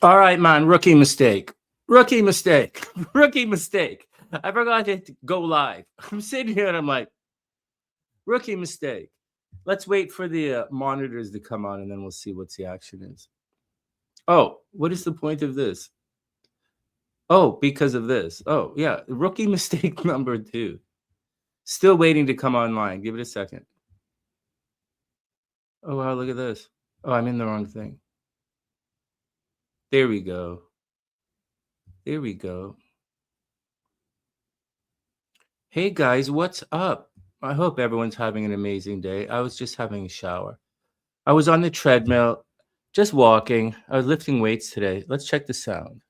All right, man. Rookie mistake. Rookie mistake. Rookie mistake. I forgot to go live. I'm sitting here and I'm like, rookie mistake. Let's wait for the monitors to come on and then we'll see what the action is. Oh, what is the point of this? Oh, because of this. Oh, yeah. Rookie mistake number 2. Still waiting to come online. Give it a second. Oh, wow. Look at this. Oh, I'm in the wrong thing. There we go. There we go. Hey, guys. What's up? I hope everyone's having an amazing day. I was just having a shower. I was on the treadmill, just walking. I was lifting weights today. Let's check the sound.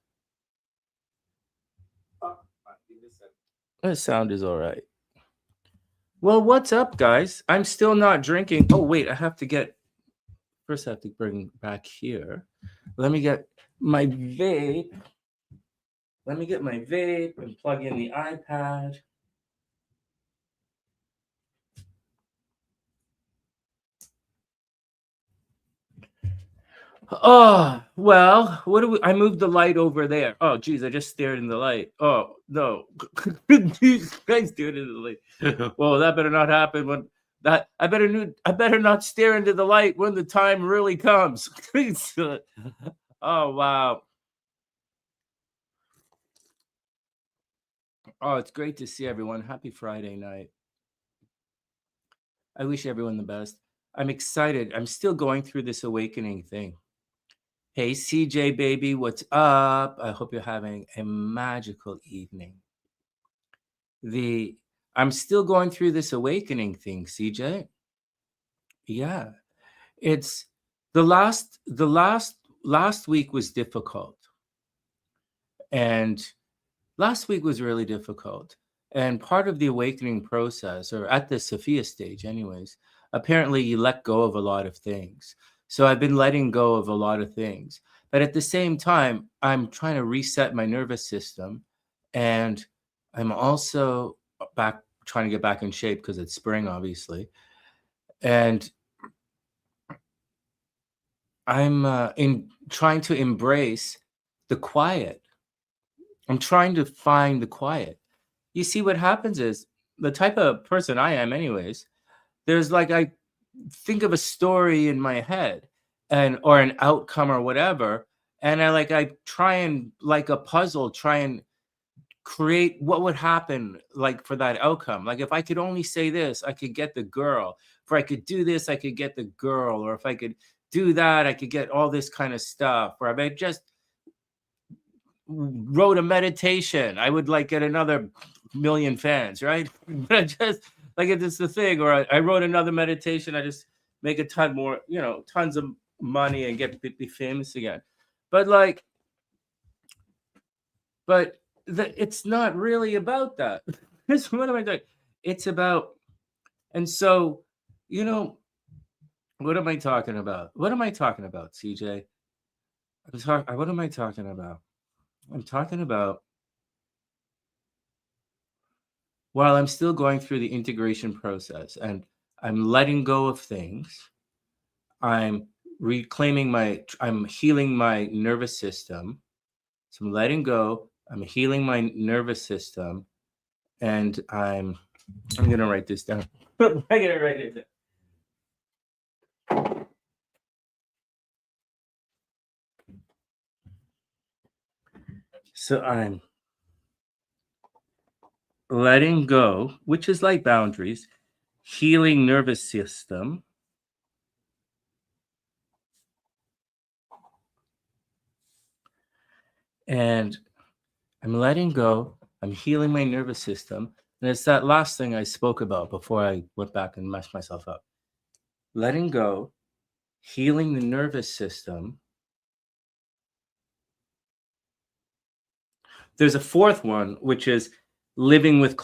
The sound is all right. Well, what's up, guys? I'm still not drinking. Oh, wait, I have to get... First, I have to bring back here. Let me get my vape. Let me get my vape and plug in the iPad. Oh, well, what do we... I moved the light over there. Oh, geez, I just stared in the light. Oh, no. I stared into the light. Well, that better not happen when... That I better not stare into the light when the time really comes. Oh, wow. Oh, it's great to see everyone. Happy Friday night. I wish everyone the best. I'm excited. I'm still going through this awakening thing. Hey, CJ, baby, what's up? I hope you're having a magical evening. I'm still going through this awakening thing, CJ. Yeah. It's the last week was difficult. And last week was really difficult. And part of the awakening process, or at the Sophia stage anyways, apparently you let go of a lot of things. So I've been letting go of a lot of things. But at the same time, I'm trying to reset my nervous system. And I'm also trying to get back in shape because it's spring, obviously. And I'm trying to embrace the quiet. I'm trying to find the quiet. You see, what happens is, the type of person I am anyways, there's like, I think of a story in my head or an outcome or whatever. And I try and, like a puzzle, try and create what would happen like for that outcome. Like if I could only say this, I could get the girl. If I could do this, I could get the girl. Or if I could do that, I could get all this kind of stuff. Or if I just wrote a meditation, I would like get another million fans, right? But I just like it's the thing. Or I wrote another meditation, I just make a ton more, tons of money and be famous again. But it's not really about that. What am I doing? It's about, and so, what am I talking about? What am I talking about, CJ? What am I talking about? I'm talking about, while I'm still going through the integration process and I'm letting go of things, I'm healing my nervous system. So I'm letting go, I'm healing my nervous system, and I'm going to write this down. I'm going to write it down. So I'm letting go, which is like boundaries, healing nervous system, and I'm letting go, I'm healing my nervous system. And it's that last thing I spoke about before I went back and messed myself up. Letting go, healing the nervous system. There's a fourth one, which is living with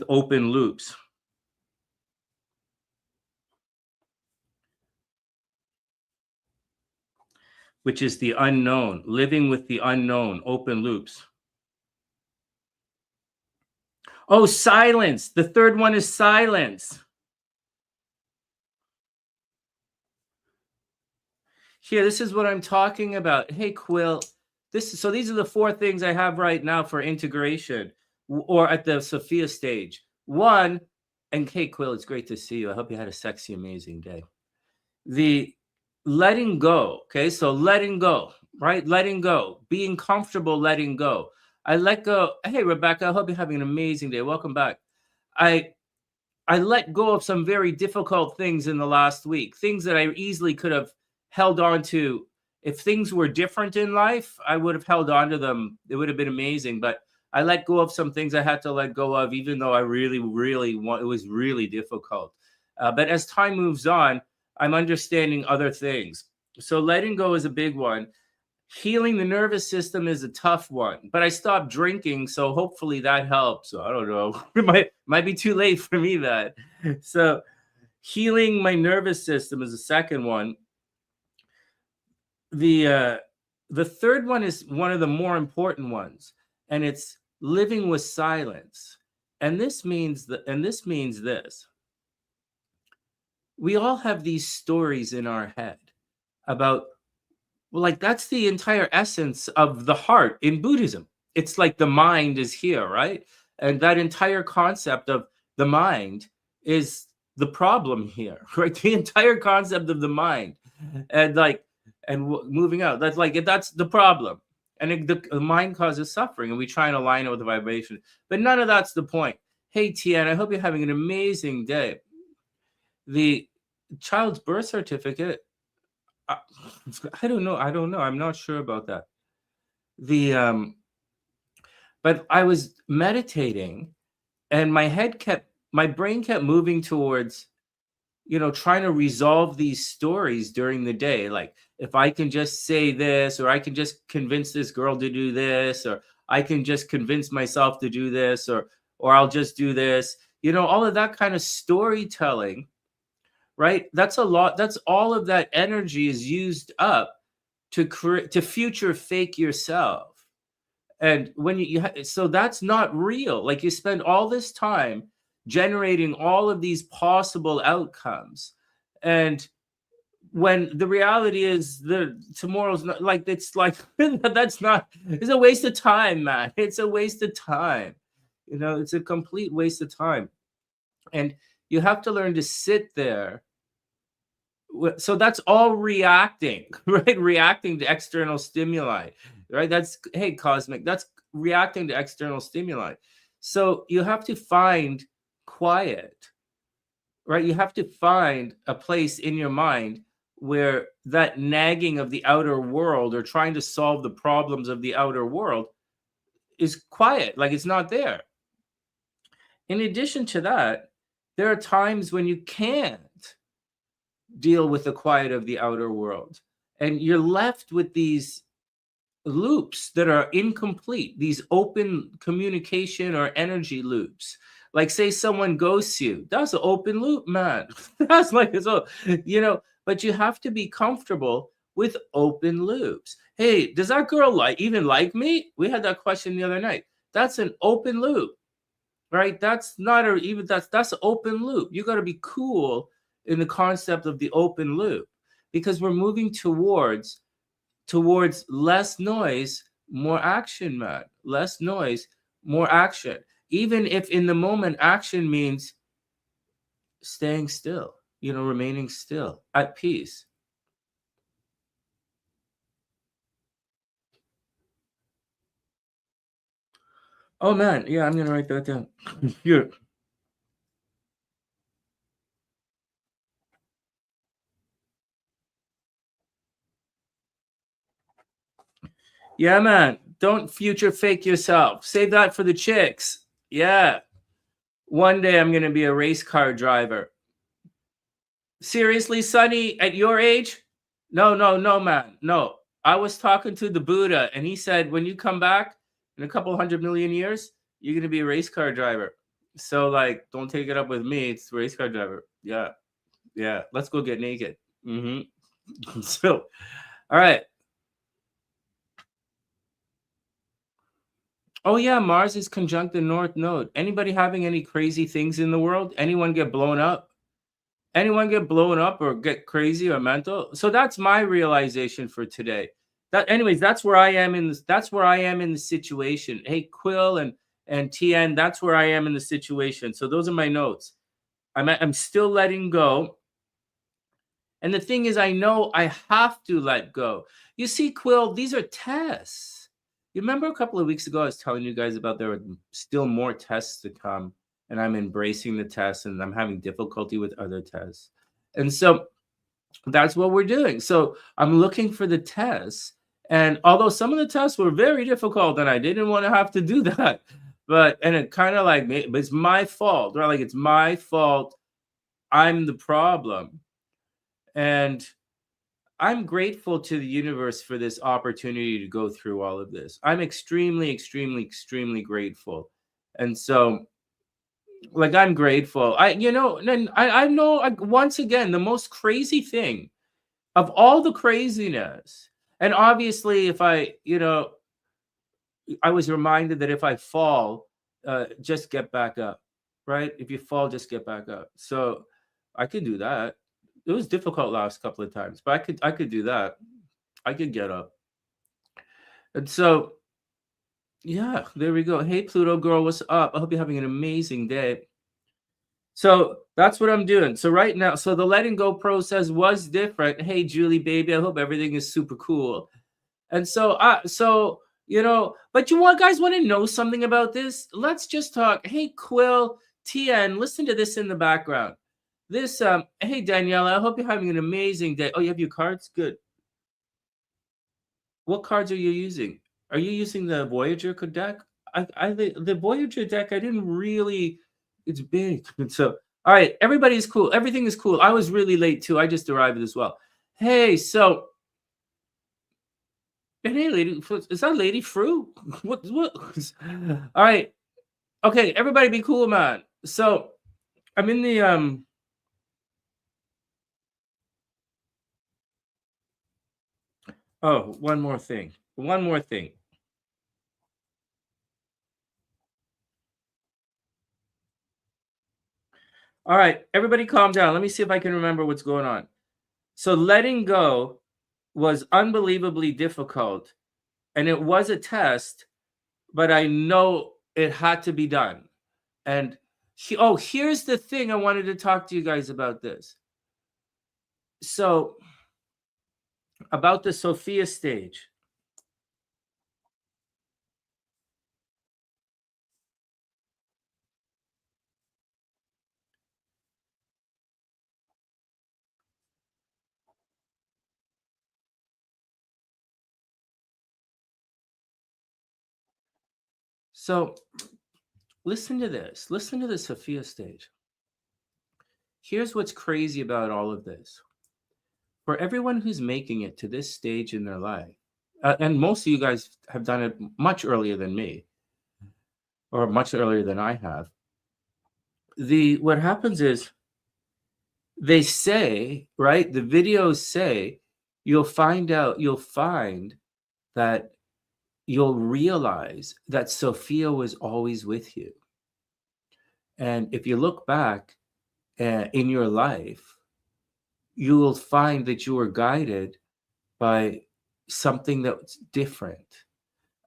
open loops. Which is the unknown, living with the unknown, open loops. Oh, silence. The third one is silence. Here, this is what I'm talking about. Hey, Quill. So these are the 4 things I have right now for integration or at the Sophia stage. 1, and hey, Quill, it's great to see you. I hope you had a sexy, amazing day. The letting go. Okay, so letting go, right? Letting go, being comfortable letting go. I let go. Hey, Rebecca, I hope you're having an amazing day. Welcome back. I let go of some very difficult things in the last week, things that I easily could have held on to. If things were different in life, I would have held on to them. It would have been amazing. But I let go of some things I had to let go of, even though I really, really want. It was really difficult. But as time moves on, I'm understanding other things. So letting go is a big one. Healing the nervous system is a tough one, but I stopped drinking, so hopefully that helps. So I don't know. It might be too late for me that. So healing my nervous system is the second one. The third one is one of the more important ones, and it's living with silence. And this means this. We all have these stories in our head about, well, like that's the entire essence of the heart in Buddhism. It's like the mind is here, right? And that entire concept of the mind is the problem here, right? The entire concept of the mind, and moving out. That's the problem, and the mind causes suffering, and we try and align it with the vibration. But none of that's the point. Hey, Tian, I hope you're having an amazing day. The child's birth certificate. I don't know. I'm not sure about that. But I was meditating, and my brain kept moving towards, trying to resolve these stories during the day. Like, if I can just say this, or I can just convince this girl to do this, or I can just convince myself to do this, or I'll just do this. All of that kind of storytelling. Right? That's a lot. That's all of that energy is used up to future fake yourself. And when so that's not real. Like, you spend all this time generating all of these possible outcomes. And when the reality is tomorrow's not like, it's like, it's a waste of time, man. It's a waste of time. It's a complete waste of time. And you have to learn to sit there. So that's all reacting, right? Reacting to external stimuli, right? Hey, cosmic, that's reacting to external stimuli. So you have to find quiet, right? You have to find a place in your mind where that nagging of the outer world, or trying to solve the problems of the outer world, is quiet, like it's not there. In addition to that, there are times when you can't deal with the quiet of the outer world, and you're left with these loops that are incomplete, these open communication or energy loops. Like, say someone ghosts you, that's an open loop, man. That's like, but you have to be comfortable with open loops. Hey, does that girl even like me? We had that question the other night. That's an open loop, right? That's not that's an open loop. You got to be cool in the concept of the open loop, because we're moving towards less noise, more action, man. Less noise, more action. Even if in the moment action means staying still, remaining still, at peace. Oh man, yeah, I'm gonna write that down. Here. Yeah, man. Don't future fake yourself. Save that for the chicks. Yeah. One day I'm gonna be a race car driver. Seriously, Sonny, at your age? No, man. No. I was talking to the Buddha, and he said, when you come back in a couple 100 million years, you're gonna be a race car driver. So, like, don't take it up with me. It's a race car driver. Yeah. Yeah. Let's go get naked. So, all right. Oh yeah, Mars is conjunct the North Node. Anybody having any crazy things in the world? Anyone get blown up? Anyone get blown up or get crazy or mental? So that's my realization for today. Anyways, that's where I am in this. That's where I am in the situation. Hey, Quill and TN, that's where I am in the situation. So those are my notes. I'm still letting go. And the thing is, I know I have to let go. You see, Quill, these are tests. You remember a couple of weeks ago, I was telling you guys about there were still more tests to come, and I'm embracing the tests, and I'm having difficulty with other tests. And so that's what we're doing. So I'm looking for the tests. And although some of the tests were very difficult, and I didn't want to have to do that, and it kind of like, but it's my fault, right? Like, it's my fault. I'm the problem. And I'm grateful to the universe for this opportunity to go through all of this. I'm extremely, extremely, extremely grateful. And so, like, I'm grateful. I know, like, once again, the most crazy thing of all the craziness. And obviously, if I was reminded that if I fall, just get back up, right? If you fall, just get back up. So I could do that. It was difficult last couple of times, but I could do that. I could get up. And so, yeah, there we go. Hey, Pluto girl, what's up? I hope you're having an amazing day. So that's what I'm doing. So right now, so the letting go process was different. Hey, Julie, baby, I hope everything is super cool. And so, but guys want to know something about this? Let's just talk. Hey, Quill, TN, listen to this in the background. This, hey, Daniela, I hope you're having an amazing day. Oh, you have your cards? Good. What cards are you using? Are you using the Voyager deck? The Voyager deck, I didn't really, it's big. And so, all right, everybody's cool. Everything is cool. I was really late too. I just arrived as well. Hey, so, and hey, lady, is that Lady Fru? What? All right. Okay, everybody be cool, man. So, I'm in the, oh, one more thing. All right, everybody calm down. Let me see if I can remember what's going on. So letting go was unbelievably difficult, and it was a test, but I know it had to be done. And here's the thing I wanted to talk to you guys about this. So about the Sophia stage. So listen to this. Listen to the Sophia stage. Here's what's crazy about all of this. For everyone who's making it to this stage in their life, and most of you guys have done it much earlier than me, or much earlier than I have. What happens is they say, right? The videos say you'll find that you'll realize that Sophia was always with you. And if you look back in your life, you will find that you were guided by something that's different.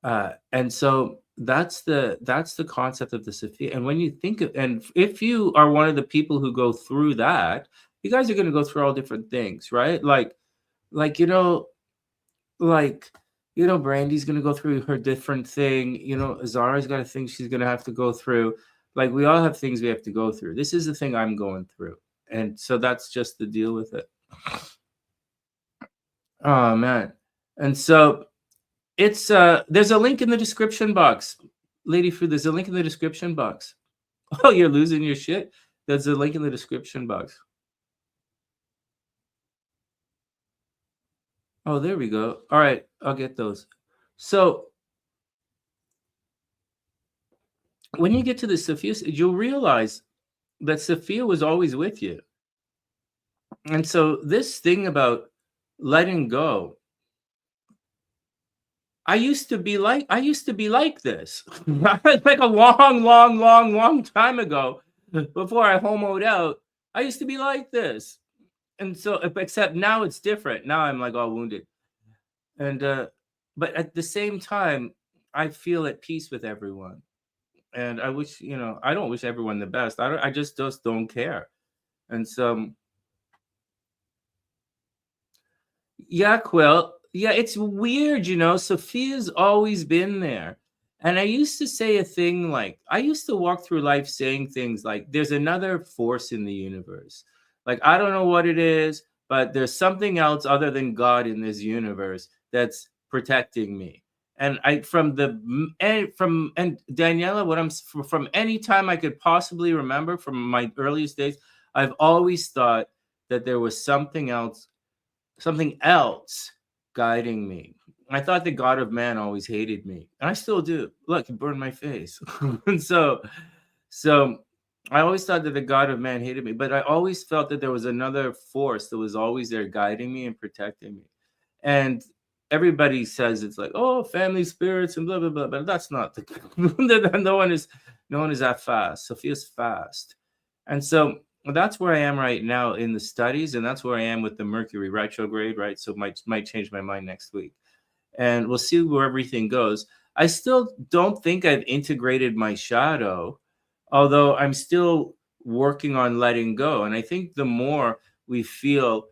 And so that's the concept of the Sophia. And when you think of, and if you are one of the people who go through that, you guys are going to go through all different things, right? Like Brandy's going to go through her different thing. Zara's got a thing she's going to have to go through. Like, we all have things we have to go through. This is the thing I'm going through. And so that's just the deal with it. Oh, man. And so it's there's a link in the description box. Lady Food, there's a link in the description box. Oh, you're losing your shit? There's a link in the description box. Oh, there we go. All right, I'll get those. So when you get to the Sophia, you'll realize that Sophia was always with you. And so this thing about letting go, I used to be like this. Like a long time ago, before I homoed out, I used to be like this. And so, except now it's different. Now I'm like all wounded. And, but at the same time, I feel at peace with everyone. And I wish, I don't wish everyone the best. I just don't care. And so, yeah, Quill. Yeah, it's weird, Sophia's always been there. And I used to say a thing like, I used to walk through life saying things like, there's another force in the universe. Like, I don't know what it is, but there's something else other than God in this universe that's protecting me. And from Daniela, from any time I could possibly remember from my earliest days, I've always thought that there was something else guiding me. I thought the God of man always hated me, and I still do. Look, it burned my face. And so I always thought that the God of man hated me, but I always felt that there was another force that was always there guiding me and protecting me. And everybody says it's like, oh, family spirits and blah blah blah, but that's not the no one is that fast. Sophia's fast. And so that's where I am right now in the studies, and that's where I am with the Mercury retrograde, right? So might change my mind next week, and we'll see where everything goes. I still don't think I've integrated my shadow, although I'm still working on letting go. And I think the more we feel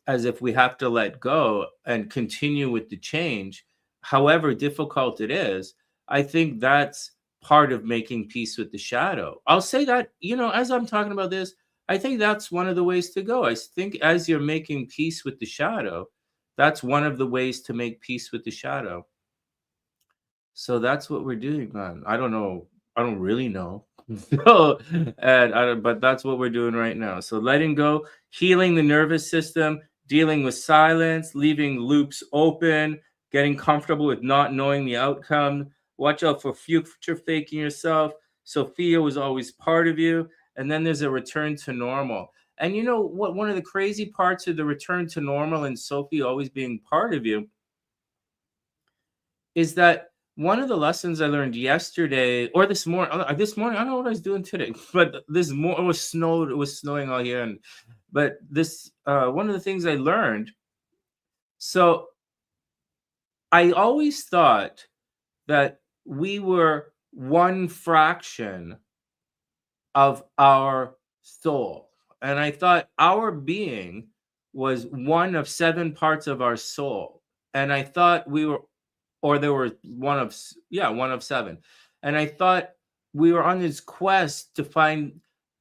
as if we have to let go and continue with the change, however difficult it is, I think that's part of making peace with the shadow. I'll say that, as I'm talking about this, I think that's one of the ways to go. I think as you're making peace with the shadow, that's one of the ways to make peace with the shadow. So that's what we're doing, man. I don't know. I don't really know. But that's what we're doing right now. So letting go, healing the nervous system, dealing with silence, leaving loops open, getting comfortable with not knowing the outcome. Watch out for future faking yourself. Sophia was always part of you. And then there's a return to normal. And you know what? One of the crazy parts of the return to normal and Sophie always being part of you is that one of the lessons I learned yesterday or this morning, I don't know what I was doing today, but this morning it was snowing all here. But this, one of the things I learned, so I always thought that we were one fraction of our soul. And I thought our being was one of 7 parts of our soul. And I thought there were one of 7. And I thought we were on this quest to find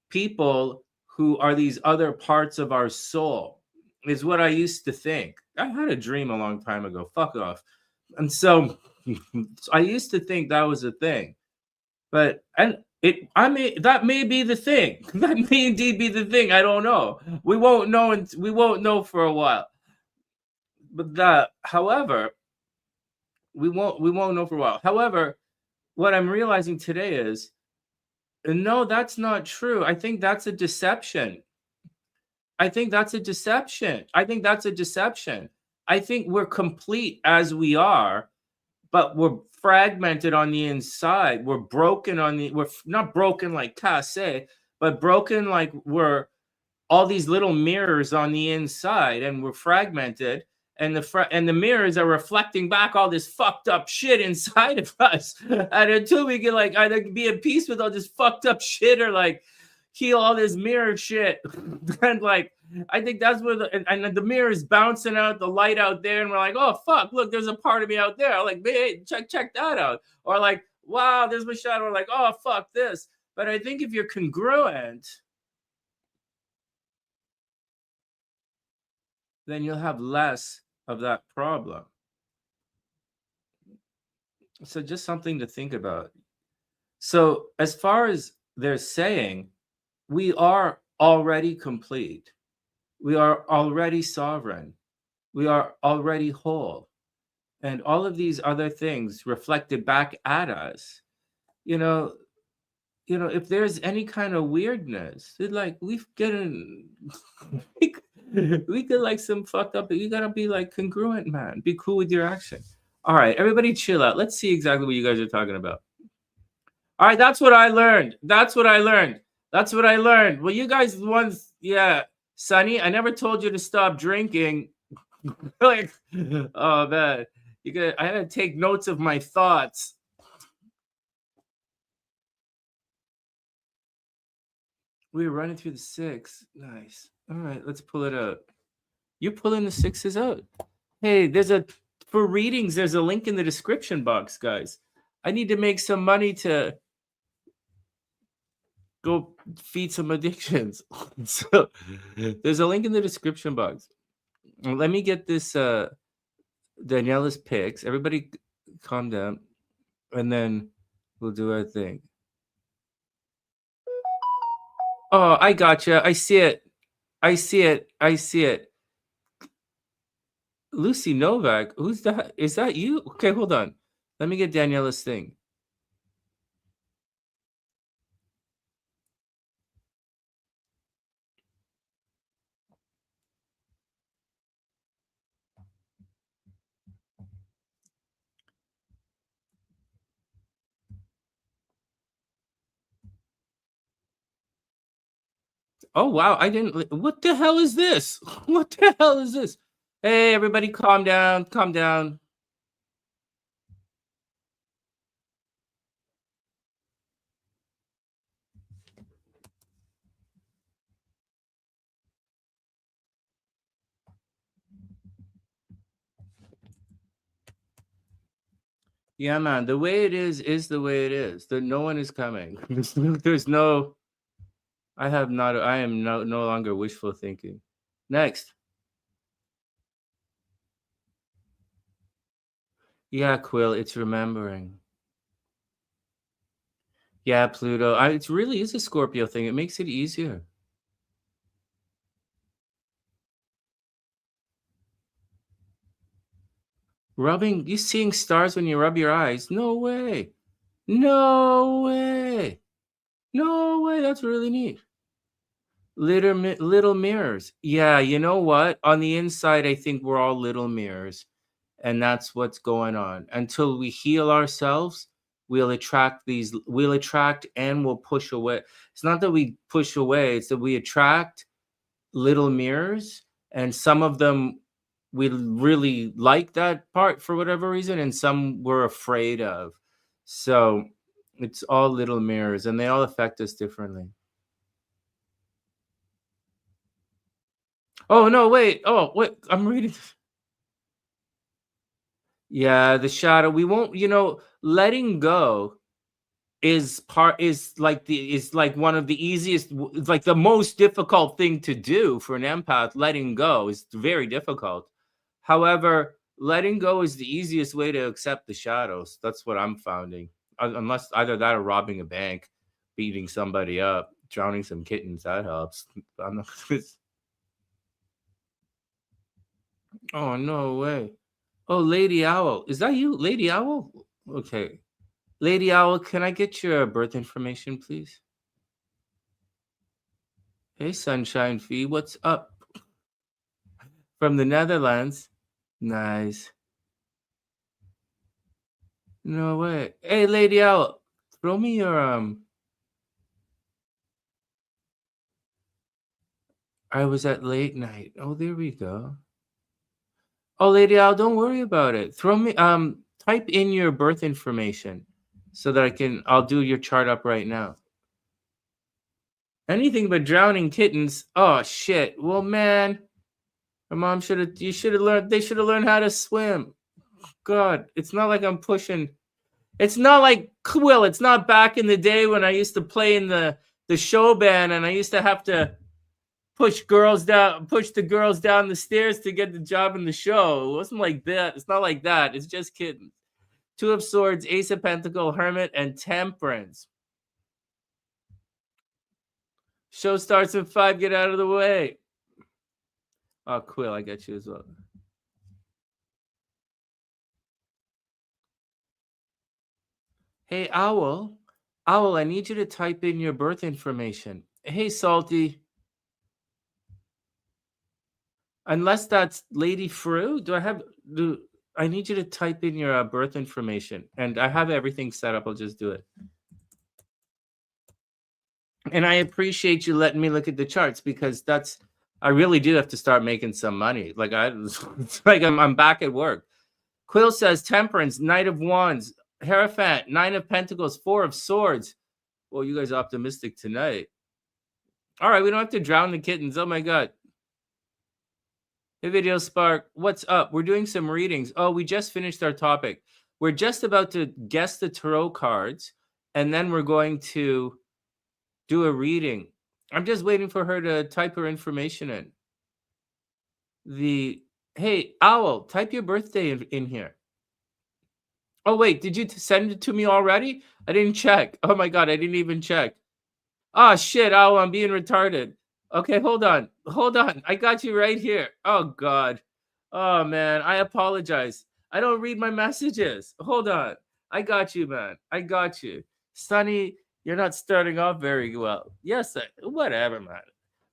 people who are these other parts of our soul, is what I used to think. I had a dream a long time ago. Fuck off. And so I used to think that was a thing. But that may be the thing. That may indeed be the thing. I don't know. We won't know for a while. But however, we won't know for a while. However, what I'm realizing today is, no, that's not true. I think that's a deception. I think we're complete as we are, but we're fragmented on the inside. We're broken we're not broken like casse, but broken like we're all these little mirrors on the inside, and we're fragmented. And the mirrors are reflecting back all this fucked up shit inside of us. And until we can either be at peace with all this fucked up shit or heal all this mirror shit, and I think that's where the mirror is bouncing out the light out there, and we're like, oh fuck, look, there's a part of me out there. Hey, check that out. Or wow, there's my shadow. We're like, oh fuck this. But I think if you're congruent, then you'll have less of that problem. So just something to think about. So as far as they're saying, we are already complete. We are already sovereign. We are already whole. And all of these other things reflected back at us, if there's any kind of weirdness, we've gotten we could some fucked up, but you gotta be congruent, man. Be cool with your action. All right, everybody chill out. Let's see exactly what you guys are talking about. All right, that's what I learned. That's what I learned. Well, you guys once, yeah, Sonny, I never told you to stop drinking. Like, oh man, I had to take notes of my thoughts. We were running through the 6. Nice. All right, let's pull it out. You're pulling the 6s out. Hey, for readings, there's a link in the description box, guys. I need to make some money to go feed some addictions. So there's a link in the description box. Let me get this Daniela's picks. Everybody calm down. And then we'll do our thing. Oh, I gotcha. I see it. I see it. I see it. Lucy Novak. Who's that? Is that you? Okay, hold on. Let me get Daniela's thing. Oh wow, I didn't. What the hell is this? What the hell is this? Hey, everybody, calm down. Calm down. Yeah, man. The way it is the way it is. No one is coming. There's no. I have not. I am no longer wishful thinking. Next. Yeah, Quill. It's remembering. Yeah, Pluto. It really is a Scorpio thing. It makes it easier. Rubbing. You seeing stars when you rub your eyes? No way. No way. No way. That's really neat. Little mirrors. Yeah, you know what? On the inside, I think we're all little mirrors, and that's what's going on. Until we heal ourselves, we'll attract and we'll push away. It's not that we push away, it's that we attract little mirrors, and some of them we really like that part for whatever reason, and some we're afraid of. So it's all little mirrors, and they all affect us differently. Oh no, wait. Oh, wait. I'm reading. Yeah, the shadow. We won't, letting go is like one of the easiest, it's like the most difficult thing to do for an empath. Letting go is very difficult. However, letting go is the easiest way to accept the shadows. That's what I'm finding. Unless either that or robbing a bank, beating somebody up, drowning some kittens, that helps. I'm not, oh no way. Oh, Lady Owl. Is that you, Lady Owl? Okay. Lady Owl, can I get your birth information, please? Hey, Sunshine Fee, what's up? From the Netherlands. Nice. No way. Hey, Lady Owl, throw me your I was at late night. Oh, there we go. Oh, Lady Owl, don't worry about it. Throw me type in your birth information so that I'll do your chart up right now. Anything but drowning kittens. Oh shit. Well, man, my mom should have. You should have learned. They should have learned how to swim. God, it's not like I'm pushing. It's not like Quill. It's not back in the day when I used to play in the show band and I used to have to push the girls down the stairs to get the job in the show. It wasn't like that. It's not like that. It's just kidding. 2 of Swords, Ace of Pentacles, Hermit, and Temperance. Show starts in 5. Get out of the way. Oh, Quill, I got you as well. Hey, Owl. Owl, I need you to type in your birth information. Hey, Salty. Unless that's Lady Fru, I need you to type in your birth information, and I have everything set up. I'll just do it. And I appreciate you letting me look at the charts, because I really do have to start making some money. Like it's like I'm back at work. Quill says Temperance, Knight of Wands, Hierophant, Nine of Pentacles, Four of Swords. Well, you guys are optimistic tonight. All right, we don't have to drown the kittens. Oh my God. Hey, Video Spark, what's up? We're doing some readings. Oh, we just finished our topic. We're just about to guess the tarot cards, and then we're going to do a reading. I'm just waiting for her to type her information in. Hey, Owl, type your birthday in here. Oh, wait, did you send it to me already? I didn't check. Oh my God, I didn't even check. Oh shit, Owl, I'm being retarded. Okay, hold on. I got you right here. Oh God. Oh man, I apologize. I don't read my messages. Hold on. I got you, man. I got you. Sonny, you're not starting off very well. Yes, whatever, man.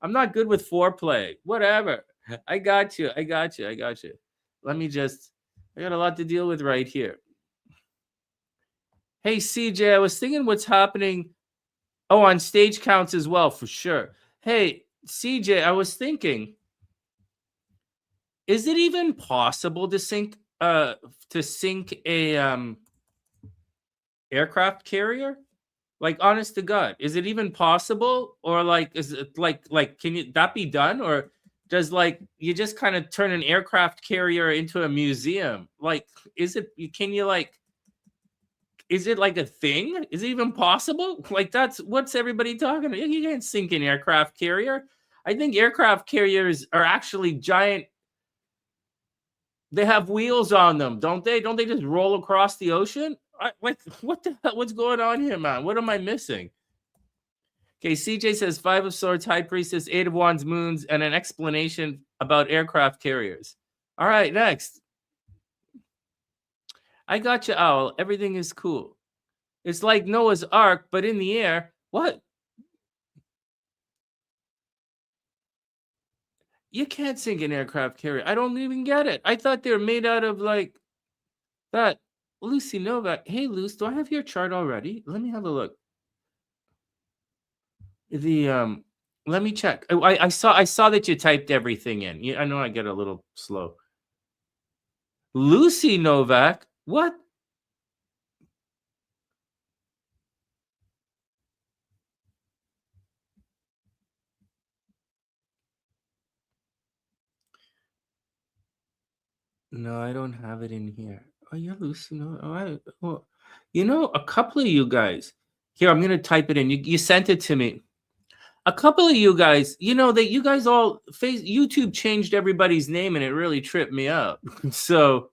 I'm not good with foreplay. Whatever. I got you. I got you. Let me just, I got a lot to deal with right here. Hey, CJ, I was thinking what's happening. Oh, on stage counts as well, for sure. Hey, CJ, I was thinking, is it even possible to sink a aircraft carrier? Like, honest to God, is it even possible? Or like, is it like can that be done? Or does like you just kind of turn an aircraft carrier into a museum? Like, is it like a thing? Is it even possible? Like, what's everybody talking about? You can't sink an aircraft carrier. I think aircraft carriers are actually giant. They have wheels on them, don't they? Don't they just roll across the ocean? What the hell? What's going on here, man? What am I missing? Okay, CJ says Five of Swords, High Priestess, Eight of Wands, Moons, and an explanation about aircraft carriers. All right, next. I got you, Owl. Everything is cool. It's like Noah's Ark, but in the air. What? You can't sink an aircraft carrier. I don't even get it. I thought they were made out of like that. Lucy Novak. Hey, Luce, do I have your chart already? Let me have a look. Let me check. I saw that you typed everything in. I know I get a little slow. Lucy Novak. What? No, I don't have it in here. Oh, you're Lucy Novak. A couple of you guys. Here, I'm gonna type it in. You sent it to me. A couple of you guys, that you guys all YouTube changed everybody's name, and it really tripped me out. So,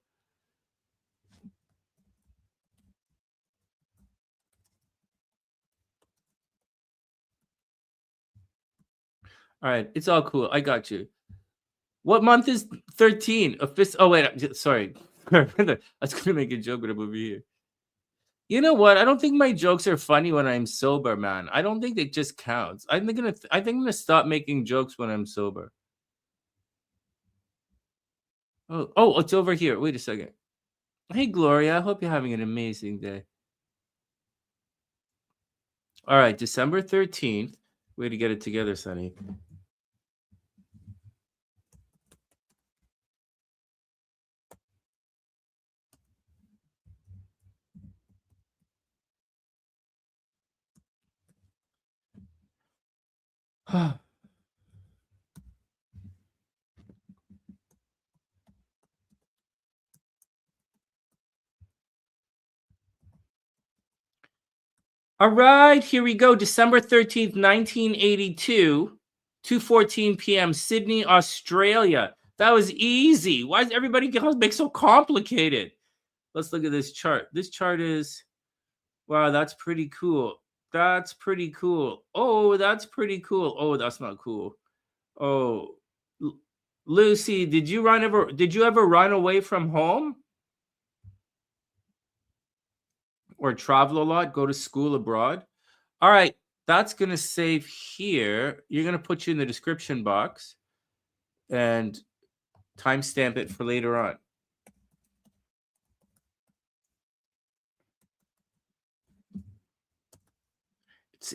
all right, it's all cool. I got you. What month is 13? Oh wait, sorry. I was gonna make a joke, but I'm over here. You know what? I don't think my jokes are funny when I'm sober, man. I don't think it just counts. I think I'm gonna stop making jokes when I'm sober. Oh, it's over here. Wait a second. Hey, Gloria. I hope you're having an amazing day. All right, December 13th. Way to get it together, Sonny. All right, here we go. December 13th, 1982, 2:14 p.m., Sydney, Australia. That was easy. Why does everybody make so complicated? Let's look at this chart. This chart is, wow, that's pretty cool. That's pretty cool. Oh, that's pretty cool. Oh, that's not cool. Oh, Lucy, did you ever run away from home? Or travel a lot, go to school abroad? All right, that's going to save here. You're going to put you in the description box and timestamp it for later on.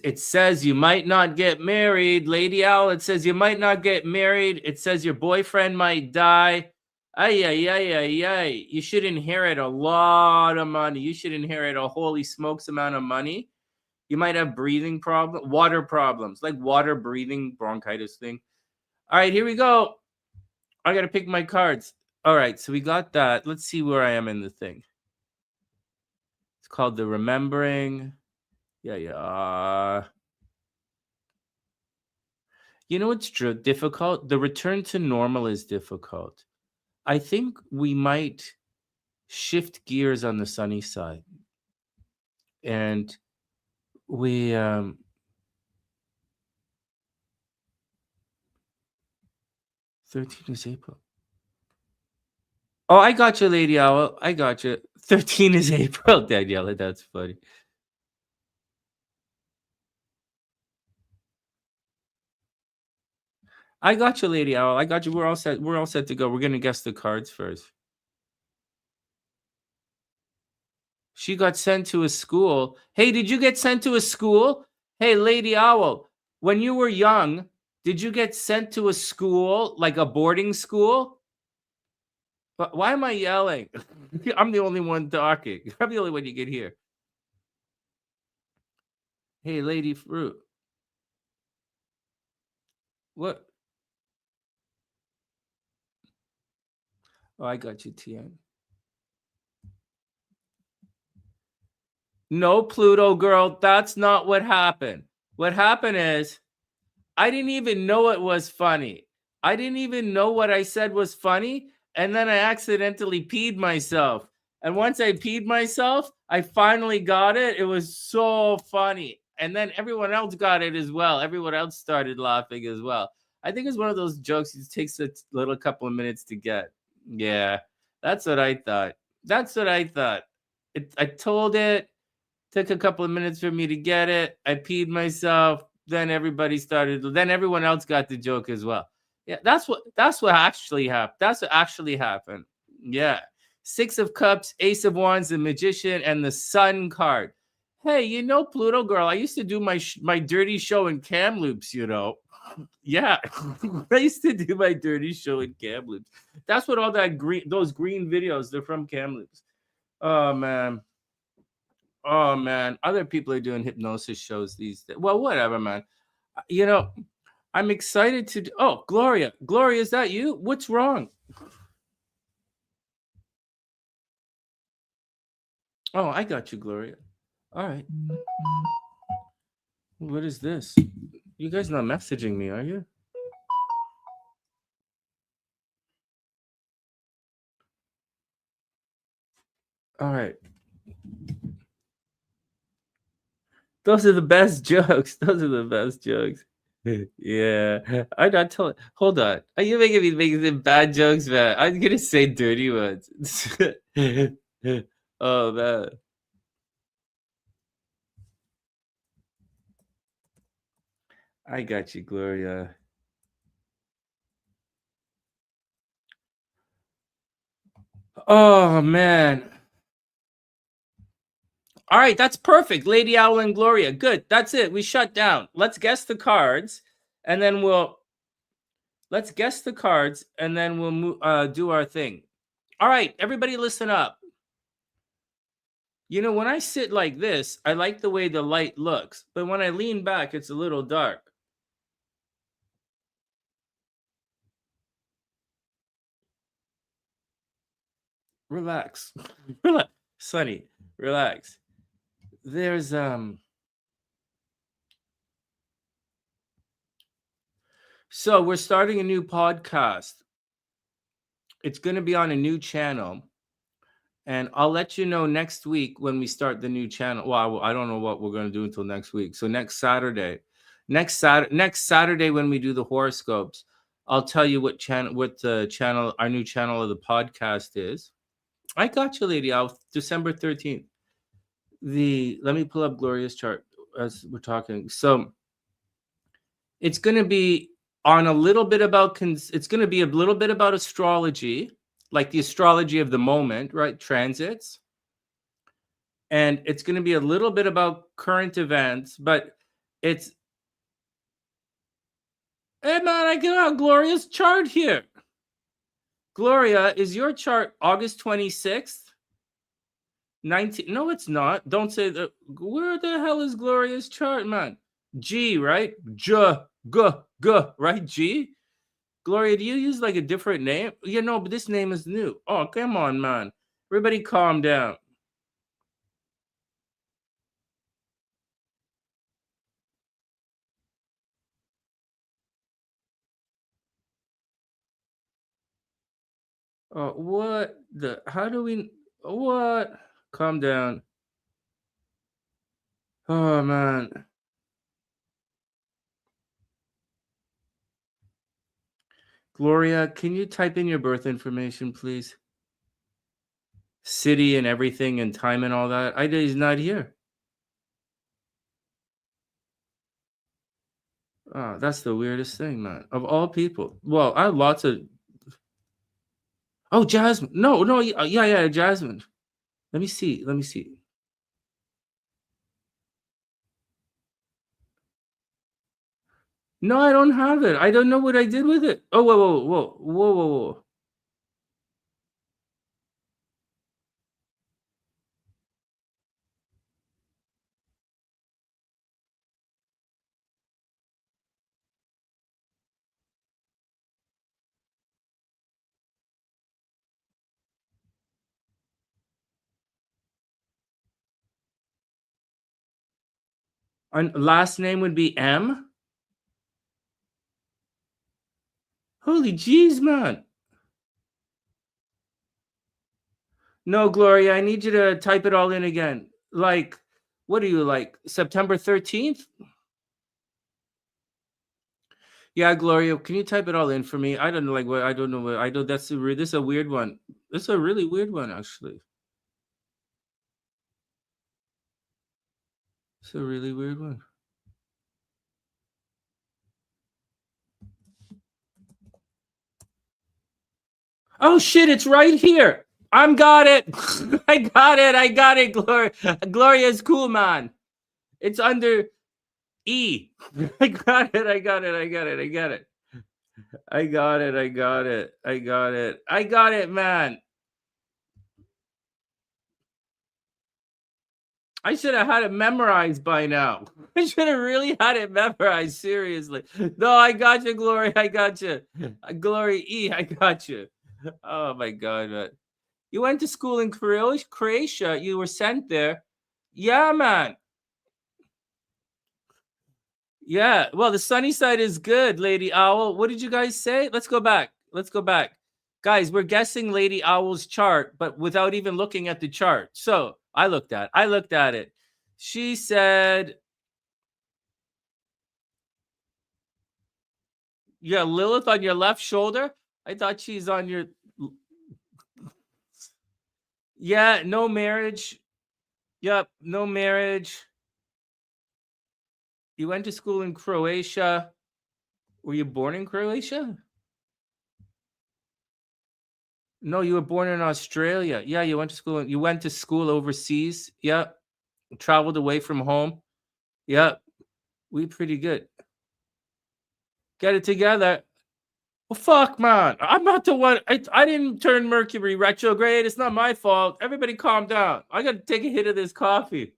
It says you might not get married. Lady Owl, it says you might not get married. It says your boyfriend might die. Ay, ay, ay, ay, ay. You should inherit a lot of money. You should inherit a holy smokes amount of money. You might have breathing problems, water problems, like water breathing bronchitis thing. All right, here we go. I got to pick my cards. All right, so we got that. Let's see where I am in the thing. It's called the Remembering. Yeah. You know what's difficult? The return to normal is difficult. I think we might shift gears on the sunny side. And we 13 is April. Oh, I got you, Lady Owl. I got you. 13 is April, Daniela. That's funny. I got you, Lady Owl. I got you. We're all set. We're all set to go. We're gonna guess the cards first. She got sent to a school. Hey, did you get sent to a school? Hey, Lady Owl, when you were young, did you get sent to a school, like a boarding school? But why am I yelling? I'm the only one talking. I'm the only one you can hear. Hey, Lady Fruit. What? Oh, I got you, Tian. No, Pluto girl, that's not what happened. What happened is I didn't even know it was funny. I didn't even know what I said was funny. And then I accidentally peed myself. And once I peed myself, I finally got it. It was so funny. And then everyone else got it as well. Everyone else started laughing as well. I think it's one of those jokes it takes a little couple of minutes to get. Yeah, that's what I thought. That's what I thought. I told it. Took a couple of minutes for me to get it. I peed myself. Then everybody started. Then everyone else got the joke as well. Yeah, that's what actually happened. That's what actually happened. Yeah, 6 of Cups, Ace of Wands, the Magician, and the Sun card. Hey, you know, Pluto girl, I used to do my dirty show in Kamloops. You know, yeah, I used to do my dirty show in Kamloops. That's what all that those green videos. They're from Kamloops. Oh man. Oh man, other people are doing hypnosis shows these days. Well, whatever, man. You know, I'm excited to. Oh, Gloria, is that you? What's wrong? Oh, I got you, Gloria. All right. What is this? You guys not messaging me, are you? All right. Those are the best jokes. Those are the best jokes. Yeah, I'm not telling. Hold on. Are you making me make the bad jokes, man? I'm gonna say dirty ones. Oh man. I got you, Gloria. Oh man. All right, that's perfect. Lady Owl and Gloria. Good. That's it. We shut down. Let's guess the cards and then we'll do our thing. All right, everybody listen up. You know, when I sit like this, I like the way the light looks, but when I lean back, it's a little dark. Relax. Relax. Sunny, relax. There's So we're starting a new podcast. It's going to be on a new channel. And I'll let you know next week when we start the new channel. Well, I don't know what we're going to do until next week. So next Saturday when we do the horoscopes, I'll tell you what the channel, our new channel of the podcast is. I got you, lady. December 13th. Let me pull up Gloria's chart as we're talking. So it's going to be on a little bit about it's going to be a little bit about astrology, like the astrology of the moment, right? Transits. And it's going to be a little bit about current events, but It's hey man, I got Gloria's chart here. Gloria, is your chart August 26th? 19. No, it's not. Don't say that. Where the hell is Gloria's chart, man? G, right? G, right? G. Gloria, do you use like a different name? Yeah, no, but this name is new. Oh, come on, man. Everybody calm down. Oh, what the? How do we? What? Calm down. Oh, man. Gloria, can you type in your birth information, please? City and everything and time and all that. He's not here. Oh, that's the weirdest thing, man. Of all people. Well, I have lots of. Oh, Jasmine. No. Yeah, Jasmine. Let me see. No, I don't have it. I don't know what I did with it. Oh, whoa. Last name would be M. Holy jeez, man. No, Gloria, I need you to type it all in again. Like, what are you like? September 13th? Yeah, Gloria, can you type it all in for me? I don't know, like what I don't know what I don't. This is a weird one. This is a really weird one, actually. It's a really weird one. Oh shit! It's right here. Got it. I got it. Gloria. Gloria's cool, man. It's under E. I got it. I got it, man. I should have had it memorized by now. I should have really had it memorized, seriously. No, I got you, Gloria. I got you. Gloria E, I got you. Oh my God, man. You went to school in Croatia. You were sent there. Yeah, man. Yeah. Well, the sunny side is good, Lady Owl. What did you guys say? Let's go back. Guys, we're guessing Lady Owl's chart, but without even looking at the chart. So I looked at it. She said, yeah, Lilith on your left shoulder. I thought she's on your. Yeah, no marriage. Yep, no marriage. You went to school in Croatia. Were you born in Croatia? No, you were born in Australia. Yeah, you went to school overseas. Yep. Traveled away from home. Yep. We pretty good. Get it together. Well, fuck, man. I'm not the one. I didn't turn Mercury retrograde. It's not my fault. Everybody calm down. I got to take a hit of this coffee.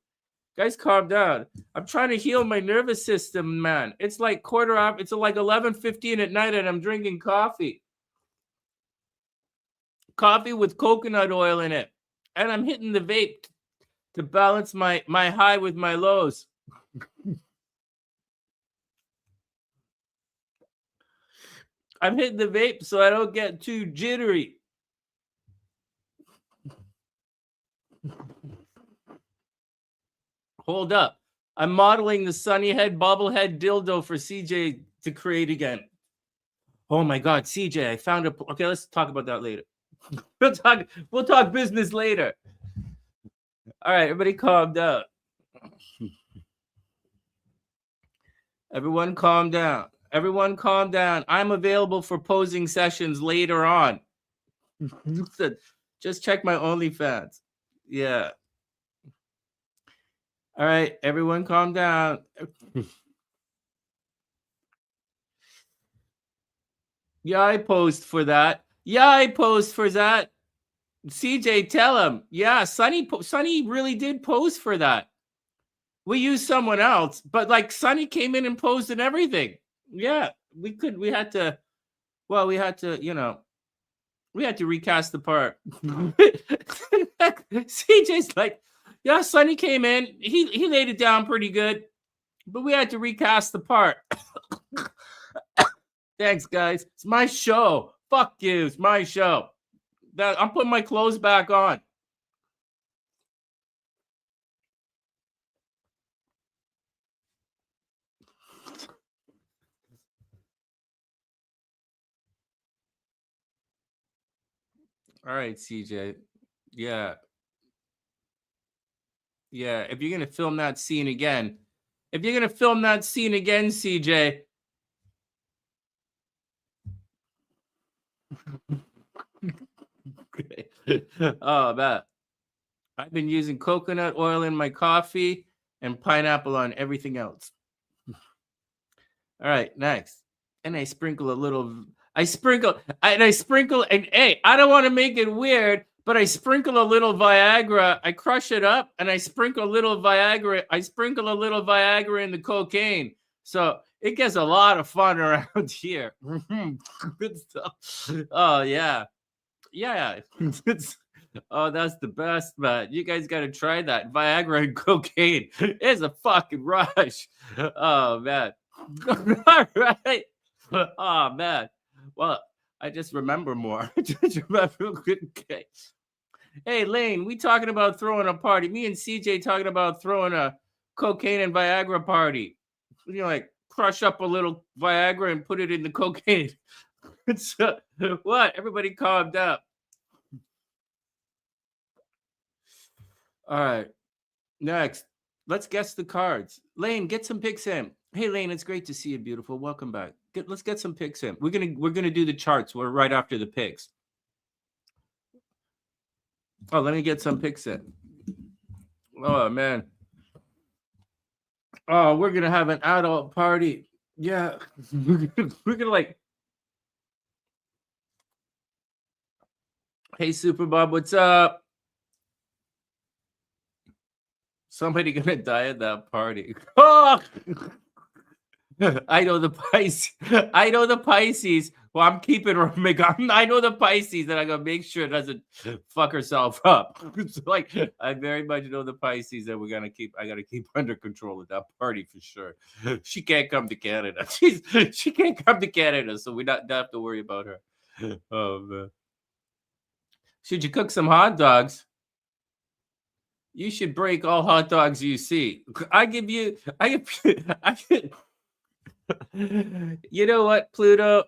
Guys, calm down. I'm trying to heal my nervous system, man. It's like it's like 11:15 at night and I'm drinking coffee. Coffee with coconut oil in it. And I'm hitting the vape to balance my high with my lows. I'm hitting the vape so I don't get too jittery. Hold up. I'm modeling the sunny head bobblehead dildo for CJ to create again. Oh my God, CJ, I found a. Okay, let's talk about that later. We'll talk business later. All right, everybody calm down. Everyone calm down. I'm available for posing sessions later on. Just check my OnlyFans. Yeah. All right, everyone calm down. Yeah, I posed for that. Yeah, I posed for that. CJ, tell him. Yeah, Sonny really did pose for that. We used someone else, but like Sonny came in and posed and everything. Yeah, we had to, we had to, we had to recast the part. CJ's like, yeah, Sonny came in. He laid it down pretty good, but we had to recast the part. Thanks, guys. It's my show. Fuck you. It's my show. I'm putting my clothes back on. All right, CJ. Yeah. Yeah. If you're going to film that scene again, CJ. Oh, man. I've been using coconut oil in my coffee and pineapple on everything else. All right, next. And I sprinkle a little, and hey, I don't want to make it weird, but I sprinkle a little Viagra. I crush it up and I sprinkle a little Viagra. In the cocaine. So it gets a lot of fun around here. Good stuff. Oh, yeah. Yeah. Oh, that's the best, man. You guys got to try that. Viagra and cocaine. It's a fucking rush. Oh, man. All right. Oh, man. Well, I just remember more. Okay. Hey, Lane, we talking about throwing a party. Me and CJ talking about throwing a cocaine and Viagra party. Like crush up a little Viagra and put it in the cocaine. So, what? Everybody calmed up. All right. Next, let's guess the cards. Lane, get some picks in. Hey, Lane, it's great to see you, beautiful. Welcome back. Let's get some picks in. We're gonna do the charts. We're right after the picks. Oh, let me get some picks in. Oh, man. Oh, we're gonna have an adult party. Yeah, we're gonna like. Hey, Super Bob, what's up? Somebody gonna die at that party. Oh! I know the Pisces. Well, I'm keeping her. I know the Pisces that I'm gonna make sure it doesn't fuck herself up. Like I very much know the Pisces that I gotta keep under control at that party for sure. She can't come to Canada. She can't come to Canada, so we don't have to worry about her. Oh, man. Should you cook some hot dogs? You should break all hot dogs you see. You know what, Pluto?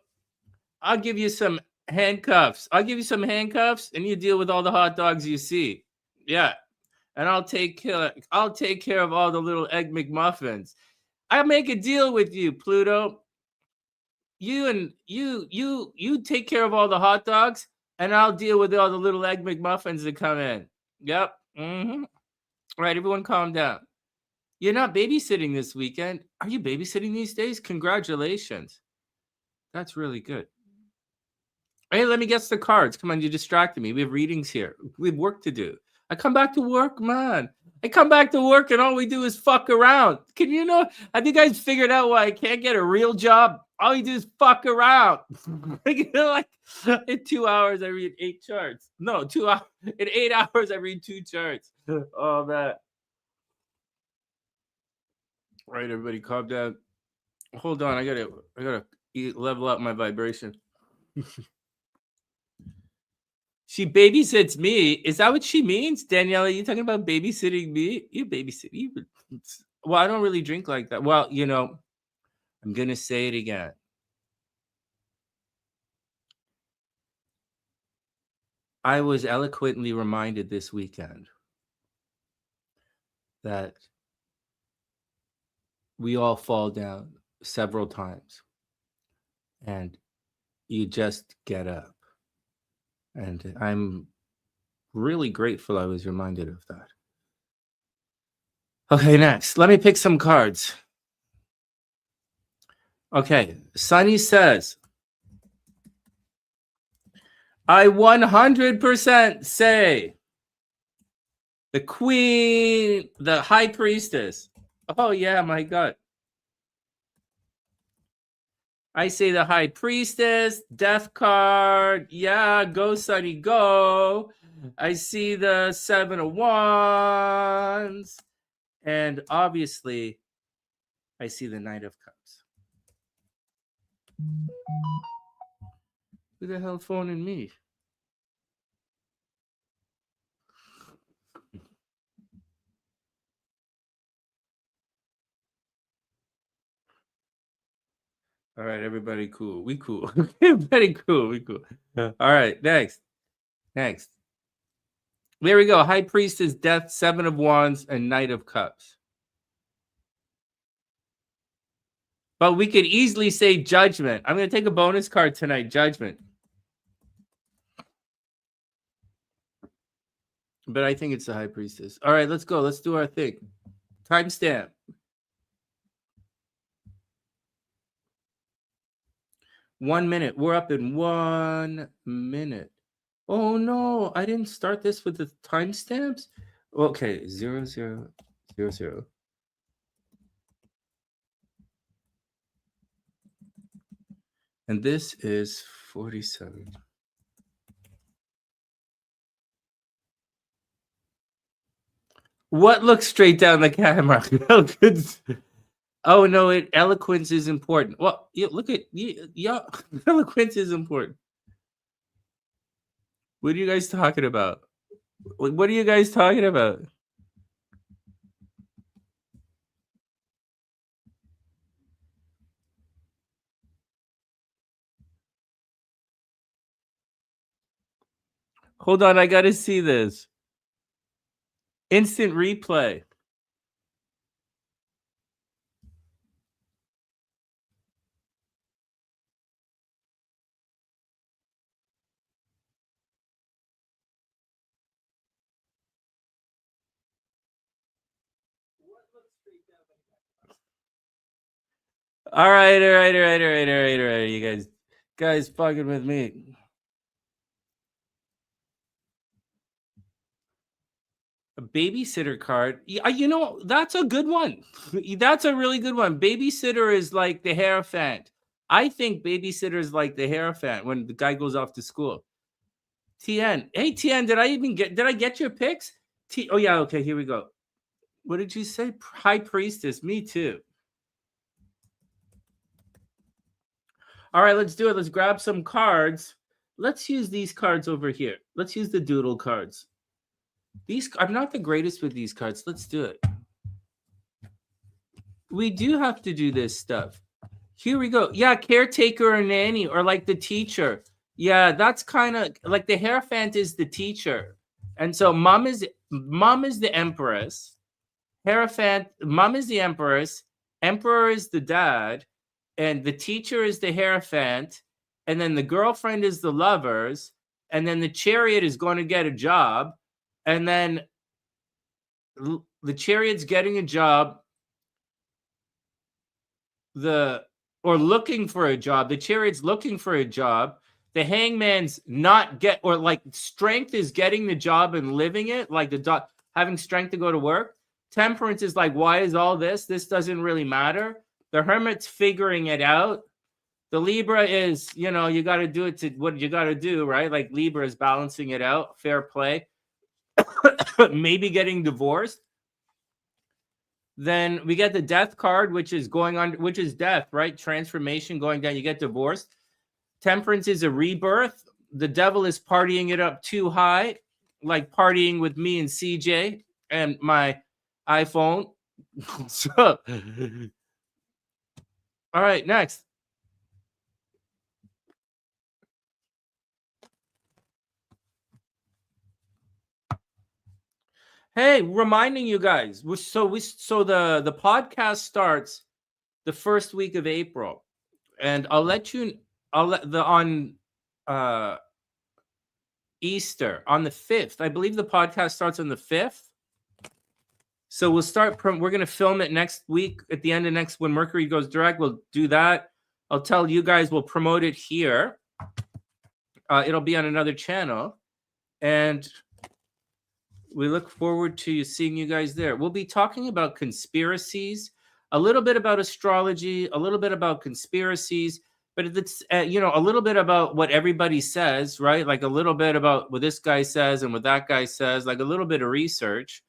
I'll give you some handcuffs. And you deal with all the hot dogs you see. Yeah. And I'll take care of all the little egg McMuffins. I'll make a deal with you, Pluto. You take care of all the hot dogs, and I'll deal with all the little egg McMuffins that come in. Yep. Mm-hmm. All right, everyone calm down. You're not babysitting this weekend. Are you babysitting these days? Congratulations. That's really good. Hey, let me guess the cards. Come on, you distracted me. We have readings here. We have work to do. I come back to work, man. I come back to work and all we do is fuck around. Have you guys figured out why I can't get a real job? All you do is fuck around. Like in 2 hours, I read 8 charts. No, 2 hours. In 8 hours, I read 2 charts. Oh, man. All right, everybody, calm down. Hold on. I gotta level up my vibration. She babysits me. Is that what she means? Danielle, are you talking about babysitting me? You babysit me. Well, I don't really drink like that. Well, I'm going to say it again. I was eloquently reminded this weekend that we all fall down several times and you just get up. And I'm really grateful I was reminded of that. Okay, next. Let me pick some cards. Okay, Sunny says, I 100% say the queen, the high priestess. Oh, yeah, my God. I say the high priestess, death card. Yeah, go, Sunny, go. I see the 7 of wands. And obviously, I see the Knight of Cups. Who the hell phoning me? All right, everybody cool. We cool. Everybody cool. We cool. All right, next. There we go. High Priestess, Death, 7 of Wands, and Knight of Cups. But we could easily say Judgment. I'm going to take a bonus card tonight, Judgment. But I think it's the High Priestess. All right, let's go. Let's do our thing. Timestamp. One minute. We're up in 1 minute. Oh no, I didn't start this with the timestamps. Okay, 0000. And this is 47. What looks straight down the camera? Oh no, eloquence is important. Well, look at eloquence is important. What are you guys talking about? What are you guys talking about? Hold on, I gotta see this. Instant replay. All right. You guys fucking with me. A babysitter card. Yeah, you know, that's a good one. That's a really good one. Babysitter is like the Hierophant. I think babysitter is like the Hierophant when the guy goes off to school. TN. Hey, TN, did I get your picks? Oh, yeah, okay, here we go. What did you say? High Priestess. Me too. All right, let's do it. Let's grab some cards. Let's use these cards over here. Let's use the doodle cards. I'm not the greatest with these cards. Let's do it. We do have to do this stuff. Here we go. Yeah, caretaker or nanny or like the teacher. Yeah, that's kind of like the Hierophant is the teacher. And so mom is the empress. Hierophant, mom is the empress. Emperor is the dad. And the teacher is the Hierophant. And then the girlfriend is the lovers. And then the chariot is going to get a job. And then the chariot's getting a job. Looking for a job. The chariot's looking for a job. The hangman's strength is getting the job and living it, like having strength to go to work. Temperance is like, why is all this? This doesn't really matter. The hermit's figuring it out. The Libra is, you got to do it to what you got to do, right? Like Libra is balancing it out, fair play. Maybe getting divorced. Then we get the death card, which is death, right? Transformation going down. You get divorced. Temperance is a rebirth. The devil is partying it up too high, like partying with me and CJ and my iPhone. So, all right, next. Hey, reminding you guys, so the podcast starts the first week of April, and on Easter on the 5th. I believe the podcast starts on the 5th. So we'll start. We're gonna film it next week at the end of when Mercury goes direct. We'll do that. I'll tell you guys. We'll promote it here. It'll be on another channel, and we look forward to seeing you guys there. We'll be talking about conspiracies, a little bit about astrology, a little bit about conspiracies, but it's you know, a little bit about what everybody says, right? Like a little bit about what this guy says and what that guy says, like a little bit of research,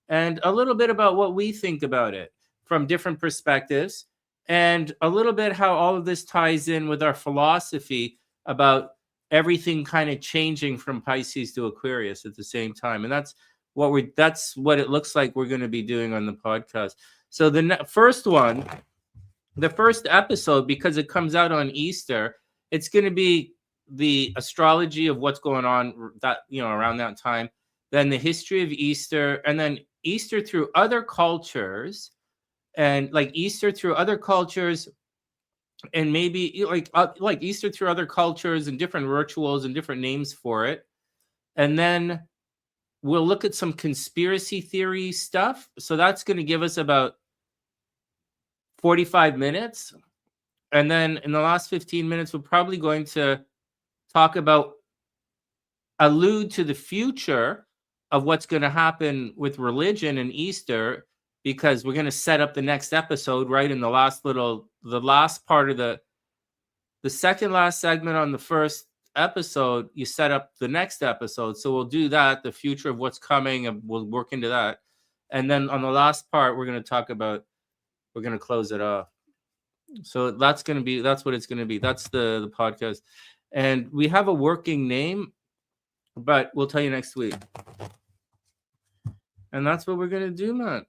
and a little bit about what we think about it from different perspectives, and a little bit how all of this ties in with our philosophy about everything kind of changing from Pisces to Aquarius at the same time. And that's what it looks like we're going to be doing on the podcast. So the first one, the first episode, because it comes out on Easter, it's going to be the astrology of what's going on that, you know, around that time, then the history of Easter, and then Easter through other cultures, and like Easter through other cultures, and maybe like Easter through other cultures and different rituals and different names for it. And then we'll look at some conspiracy theory stuff. So that's going to give us about 45 minutes. And then in the last 15 minutes, we're probably going to allude to the future of what's going to happen with religion and Easter, because we're going to set up the next episode right in the last part of the second last segment on the first episode. You set up the next episode. So we'll do that, the future of what's coming, and we'll work into that. And then on the last part, we're going to close it off. So that's what it's going to be. That's the podcast. And we have a working name, but we'll tell you next week. And that's what we're going to do, man.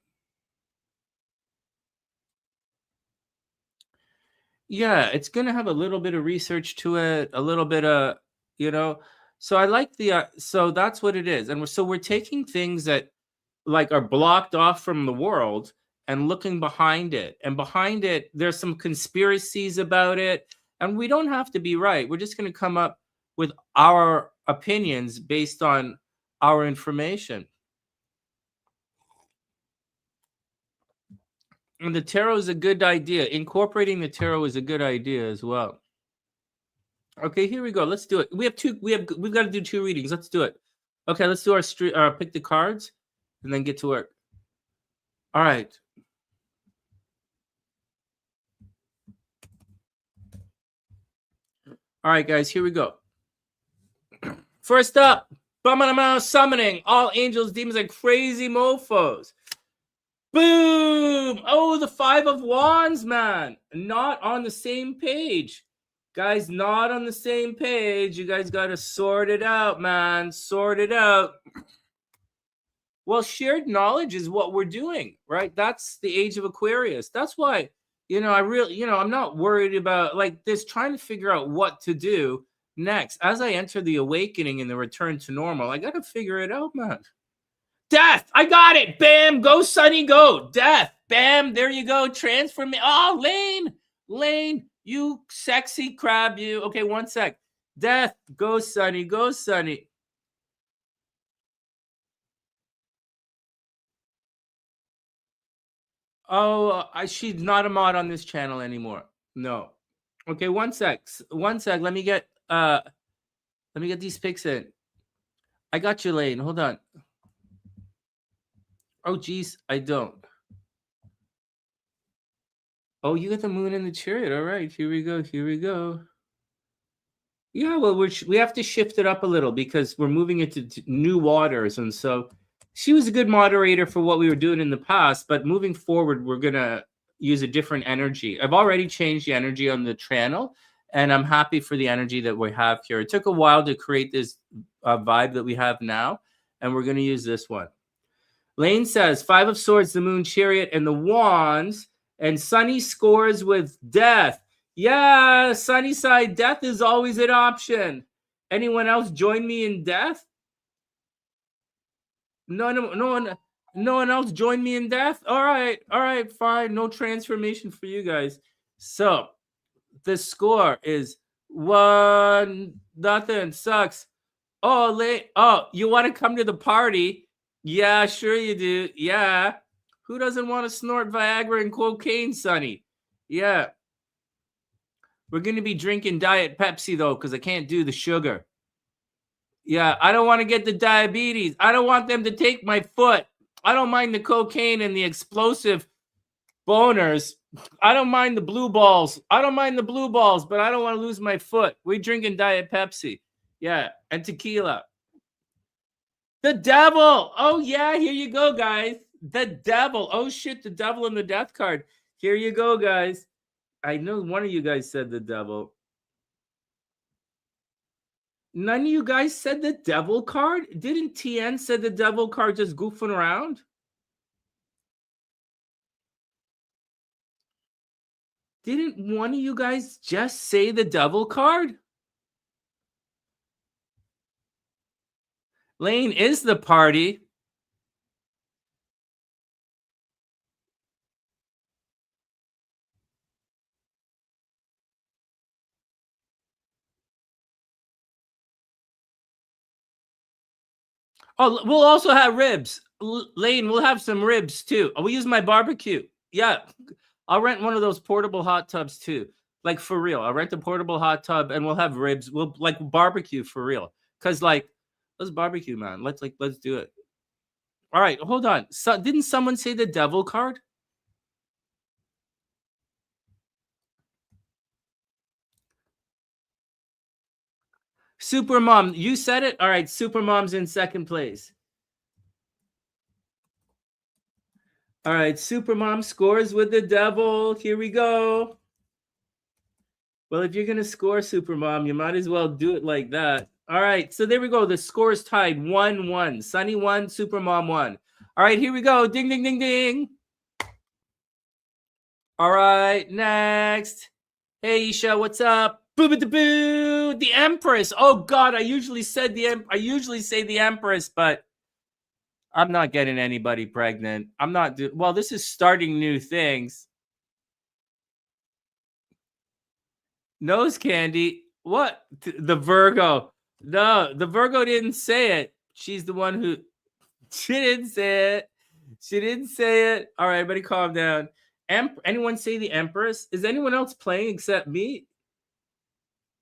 Yeah, it's going to have a little bit of research to it, a little bit of, you know. So I like so that's what it is. And we're taking things that like are blocked off from the world and looking behind it. And behind it, there's some conspiracies about it. And we don't have to be right. We're just going to come up with our opinions based on our information. And the tarot is a good idea. Incorporating the tarot is a good idea as well. Okay, here we go. Let's do it. We've got to do 2 readings. Let's do it. Okay, let's do our pick the cards and then get to work. All right. All right, guys, here we go. First up, summoning all angels, demons, and crazy mofos. Boom! Oh, the 5 of Wands, man. Not on the same page. Guys, not on the same page. You guys got to sort it out, man. Sort it out. Well, shared knowledge is what we're doing, right? That's the age of Aquarius. That's why, you know, I'm not worried about like this, trying to figure out what to do next. As I enter the awakening and the return to normal, I got to figure it out, man. Death, I got it. Bam, go, Sunny, go. Death, bam, there you go. Transfer me. Oh, Lane, you sexy crab, you. Okay, one sec. Death, go, Sunny, go, Sunny. Oh, she's not a mod on this channel anymore. No. Okay, one sec. Let me get these pics in. I got you, Lane. Hold on. Oh, geez, I don't. Oh, you got the moon in the chariot. All right, here we go. Yeah, well, we have to shift it up a little because we're moving into new waters. And so she was a good moderator for what we were doing in the past. But moving forward, we're going to use a different energy. I've already changed the energy on the channel, and I'm happy for the energy that we have here. It took a while to create this vibe that we have now, and we're going to use this one. Lane says 5 of Swords, the Moon, Chariot, and the Wands. And Sunny scores with Death. Yeah, Sunny side, Death is always an option. Anyone else join me in Death? No one else join me in Death? All right, fine. No transformation for you guys. So the score is 1-0. Sucks. Oh, you want to come to the party? Yeah, sure you do. Yeah. Who doesn't want to snort Viagra and cocaine, Sonny? Yeah. We're going to be drinking Diet Pepsi, though, because I can't do the sugar. Yeah, I don't want to get the diabetes. I don't want them to take my foot. I don't mind the cocaine and the explosive boners. I don't mind the blue balls. I don't mind the blue balls, but I don't want to lose my foot. We're drinking Diet Pepsi. Yeah, and tequila. The devil. Oh, yeah, here you go, guys. The devil. Oh, shit, the devil and the death card. Here you go, guys. I know one of you guys said the devil. None of you guys said the devil card? Didn't TN said the devil card just goofing around? Didn't one of you guys just say the devil card? Lane is the party. Oh, we'll also have ribs. Lane, we'll have some ribs too. We'll use my barbecue. Yeah, I'll rent one of those portable hot tubs too. Like for real, I'll rent a portable hot tub and we'll have ribs. We'll like barbecue for real. Cause like, let's barbecue, man. Let's do it. All right, hold on. So, didn't someone say the devil card? Supermom, you said it. All right, Supermom's in second place. All right, Supermom scores with the devil. Here we go. Well, if you're going to score, Supermom, you might as well do it like that. All right, so there we go. The score is tied 1-1. Sunny 1, Supermom 1. All right, here we go. Ding, ding, ding, ding. All right, next. Hey, Isha, what's up? Boo, boo, boo. The Empress. Oh, God, I usually say the Empress, but I'm not getting anybody pregnant. I'm not well, this is starting new things. Nose candy. What? The Virgo. No, the Virgo didn't say it. She's the one who she didn't say it. She didn't say it. All right, everybody calm down. Anyone say the Empress? Is anyone else playing except me?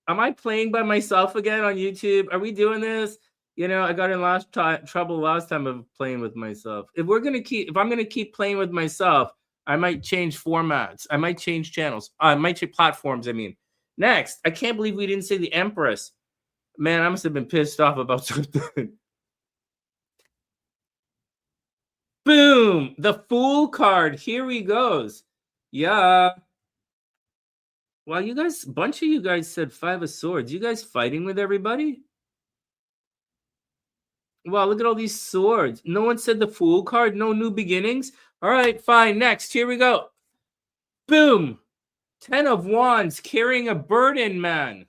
Am I playing by myself again on YouTube? Are we doing this? You know, I got in trouble last time of playing with myself. If I'm gonna keep playing with myself, I might change formats. I might change channels. I might change platforms. I mean, next, I can't believe we didn't say the Empress. Man, I must have been pissed off about something. Boom! The Fool card. Here he goes. Yeah. Well, you guys, a bunch of you guys said 5 of Swords. You guys fighting with everybody? Wow, look at all these swords. No one said the Fool card. No new beginnings. All right, fine. Next, here we go. Boom. 10 of Wands carrying a burden, man.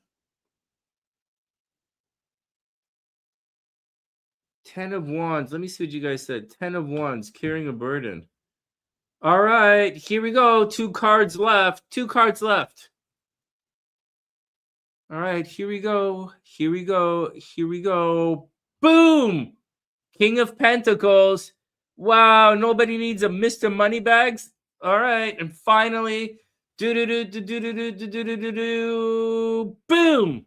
10 of Wands. Let me see what you guys said. 10 of Wands carrying a burden. All right, here we go. 2 cards left. 2 cards left. All right, here we go. Here we go. Here we go. Boom. King of Pentacles. Wow, nobody needs a Mr. Moneybags. All right, and finally, boom.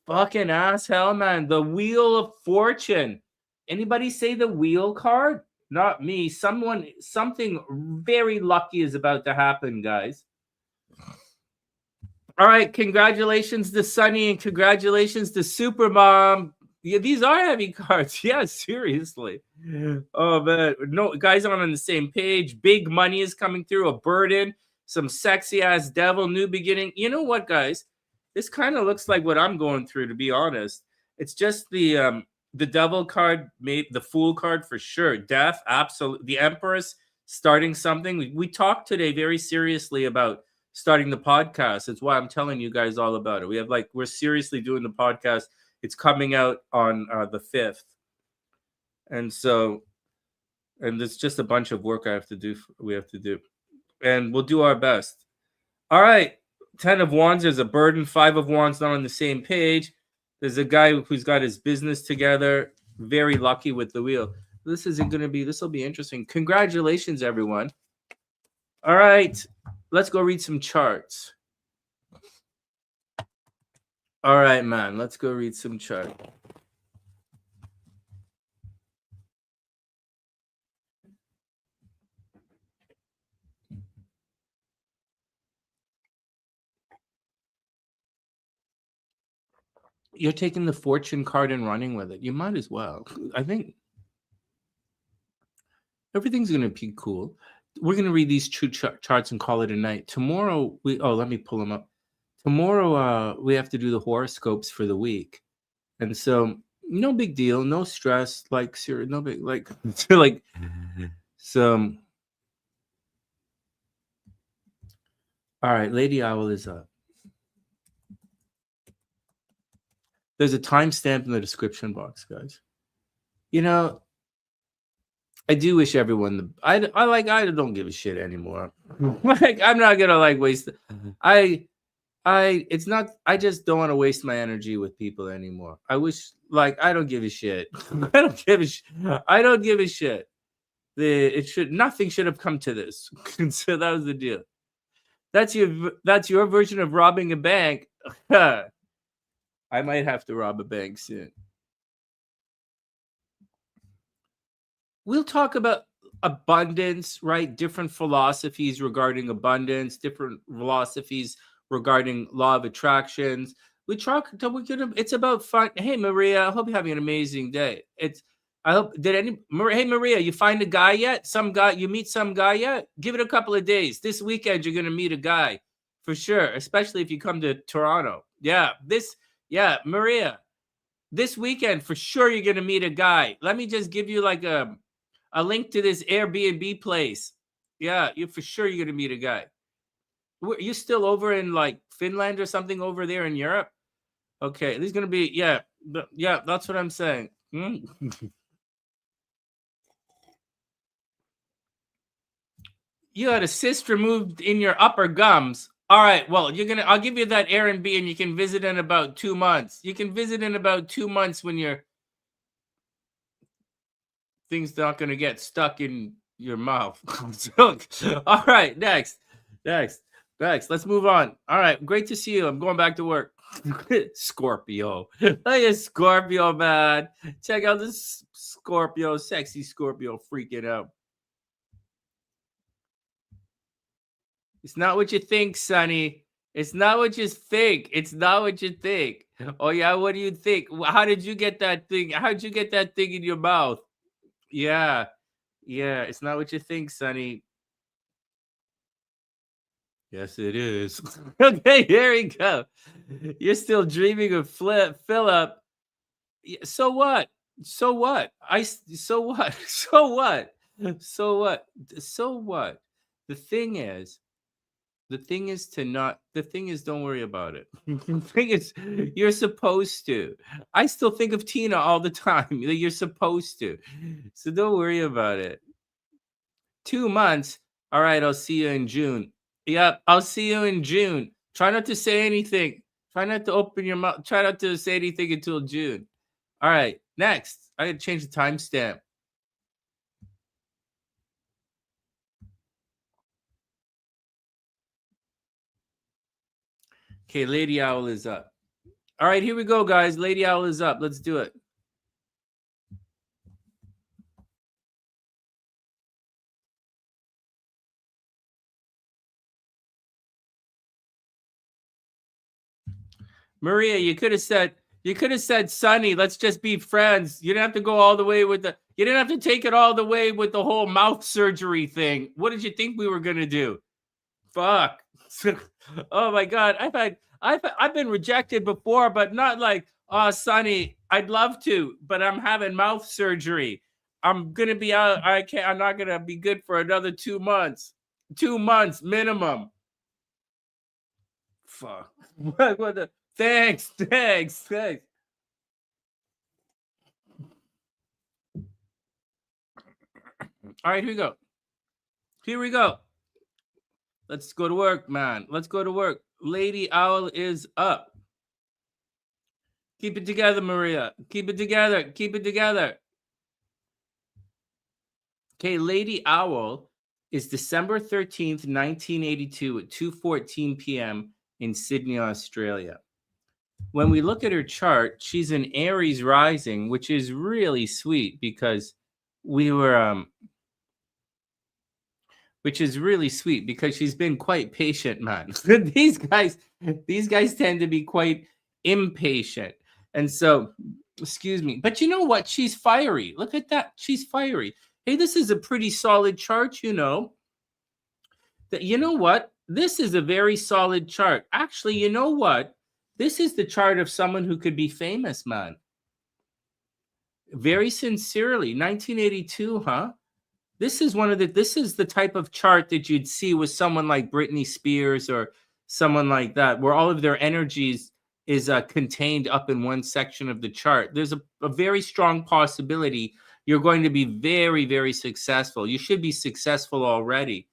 Fucking asshole, man. The Wheel of Fortune. Anybody say the Wheel card? Not me. Something very lucky is about to happen, guys. All right, congratulations to Sunny and congratulations to Supermom. Yeah, these are heavy cards. Yeah, seriously. Oh man, no, guys aren't on the same page. Big money is coming through. A burden, some sexy ass devil, new beginning. You know what, guys? This kind of looks like what I'm going through. To be honest, it's just the devil card, made the Fool card for sure. Death, absolute. The Empress starting something. We talked today very seriously about starting the podcast. It's why I'm telling you guys all about it. We're seriously doing the podcast. It's coming out on the 5th. And it's just a bunch of work we have to do. And we'll do our best. All right. 10 of Wands, there's a burden. 5 of Wands, not on the same page. There's a guy who's got his business together. Very lucky with the wheel. This will be interesting. Congratulations, everyone. All right. Let's go read some charts. All right, man. Let's go read some charts. You're taking the fortune card and running with it. You might as well. I think everything's going to be cool. We're going to read these two charts and call it a night. Tomorrow, let me pull them up. Tomorrow, we have to do the horoscopes for the week. And so, no big deal, no stress, like, no big, like, like, so. All right, Lady Owl is up. There's a timestamp in the description box, guys. You know, I do wish everyone I don't give a shit anymore. Like, I'm not gonna like waste. It's not. I just don't want to waste my energy with people anymore. I wish, like, I don't give a shit. I don't give a shit. I don't give a shit. Nothing should have come to this. So that was the deal. That's your version of robbing a bank. I might have to rob a bank soon. We'll talk about abundance, right? Different philosophies regarding abundance, different philosophies regarding law of attractions. It's about fun. Hey, Maria, I hope you're having an amazing day. Hey, Maria, you find a guy yet? You meet some guy yet? Give it a couple of days. This weekend, you're going to meet a guy for sure, especially if you come to Toronto. Yeah, Maria, this weekend, for sure, you're going to meet a guy. Let me just give you like a link to this Airbnb place. Yeah, you're going to meet a guy. You still over in like Finland or something over there in Europe? Okay, he's going to be, yeah, that's what I'm saying. You had a cyst removed in your upper gums. All right, well, I'll give you that Airbnb and you can visit in about 2 months. You can visit in about 2 months when your thing's not going to get stuck in your mouth. All right, next. Let's move on. All right, great to see you. I'm going back to work. Scorpio. Look at Scorpio, man. Check out this Scorpio, sexy Scorpio freaking out. It's not what you think, Sonny. It's not what you think. Oh, yeah, what do you think? How did you get that thing? How'd you get that thing in your mouth? Yeah, it's not what you think, Sonny. Yes, it is. Okay, here we go. You're still dreaming of Philip. So what? So what? So what? So what? So what? So what? The thing is, don't worry about it. The thing is, you're supposed to. I still think of Tina all the time. You're supposed to. So don't worry about it. 2 months. All right, I'll see you in June. Yep, I'll see you in June. Try not to say anything. Try not to open your mouth. Try not to say anything until June. All right, next. I gotta change the timestamp. Okay, Lady Owl is up. All right, here we go, guys. Lady Owl is up. Let's do it. Maria, you could have said, Sonny, let's just be friends. You didn't have to go all the way you didn't have to take it all the way with the whole mouth surgery thing. What did you think we were gonna do? Fuck. Oh my God. I've been rejected before, but not like, oh, Sonny, I'd love to, but I'm having mouth surgery. I'm gonna be out. I'm not gonna be good for another 2 months. 2 months minimum. Fuck. What the? Thanks. All right, here we go. Let's go to work, man. Let's go to work. Lady Owl is up. Keep it together, Maria. Keep it together. Okay, Lady Owl is December 13th, 1982 at 2:14 p.m. in Sydney, Australia. When we look at her chart, she's an Aries rising, which is really sweet because which is really sweet because she's been quite patient, man. These guys tend to be quite impatient. And so, excuse me. But you know what? She's fiery. Look at that. She's fiery. Hey, this is a pretty solid chart, you know. You know what? This is a very solid chart. Actually, you know what? This is the chart of someone who could be famous, man. Very sincerely. 1982, huh? This is the type of chart that you'd see with someone like Britney Spears or someone like that, where all of their energies is contained up in one section of the chart. There's a very strong possibility you're going to be very, very successful. You should be successful already.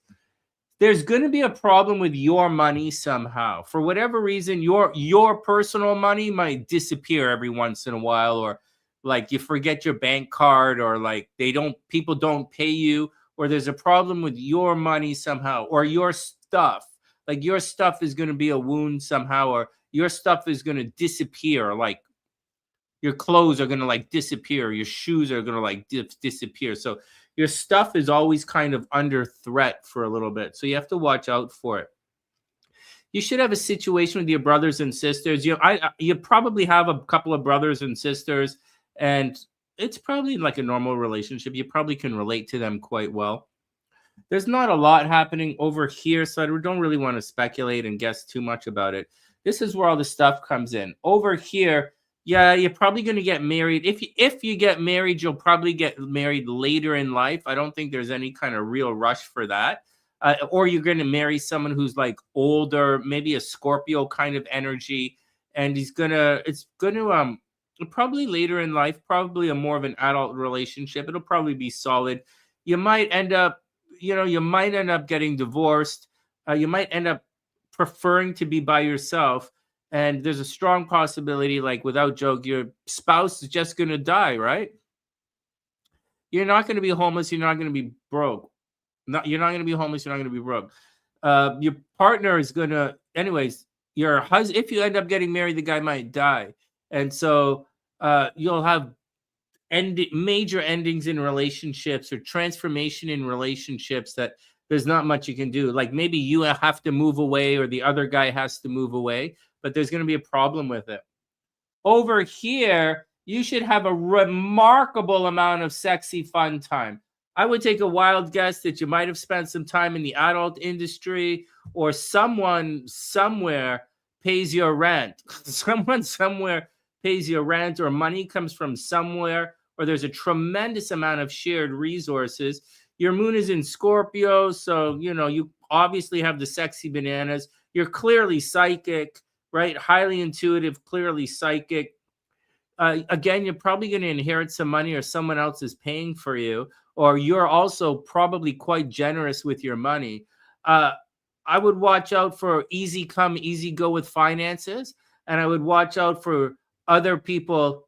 There's going to be a problem with your money somehow. For whatever reason, your personal money might disappear every once in a while, or like you forget your bank card, or like people don't pay you, or there's a problem with your money somehow, or your stuff. Like your stuff is going to be a wound somehow, or your stuff is going to disappear. Like your clothes are going to like disappear, your shoes are going to like disappear. So your stuff is always kind of under threat for a little bit. So you have to watch out for it. You should have a situation with your brothers and sisters. You probably have a couple of brothers and sisters, and it's probably like a normal relationship. You probably can relate to them quite well. There's not a lot happening over here, so I don't really want to speculate and guess too much about it. This is where all the stuff comes in. Over here, yeah, you're probably going to get married. If you get married, you'll probably get married later in life. I don't think there's any kind of real rush for that. Or you're going to marry someone who's like older, maybe a Scorpio kind of energy, and it's going to probably later in life, probably a more of an adult relationship. It'll probably be solid. You might end up getting divorced. You might end up preferring to be by yourself. And there's a strong possibility, like without joke, your spouse is just going to die, right? You're not going to be homeless. You're not going to be broke. You're not going to be homeless. You're not going to be broke. Your partner is going to, anyways, your husband, if you end up getting married, the guy might die. And so you'll have major endings in relationships or transformation in relationships that there's not much you can do. Like maybe you have to move away or the other guy has to move away, but there's going to be a problem with it. Over here, you should have a remarkable amount of sexy fun time. I would take a wild guess that you might have spent some time in the adult industry, or someone somewhere pays your rent. Someone somewhere pays your rent, or money comes from somewhere, or there's a tremendous amount of shared resources. Your moon is in Scorpio, so you obviously have the sexy bananas. You're clearly psychic, right? Highly intuitive, clearly psychic. Again, you're probably going to inherit some money, or someone else is paying for you, or you're also probably quite generous with your money. I would watch out for easy come, easy go with finances, and I would watch out for other people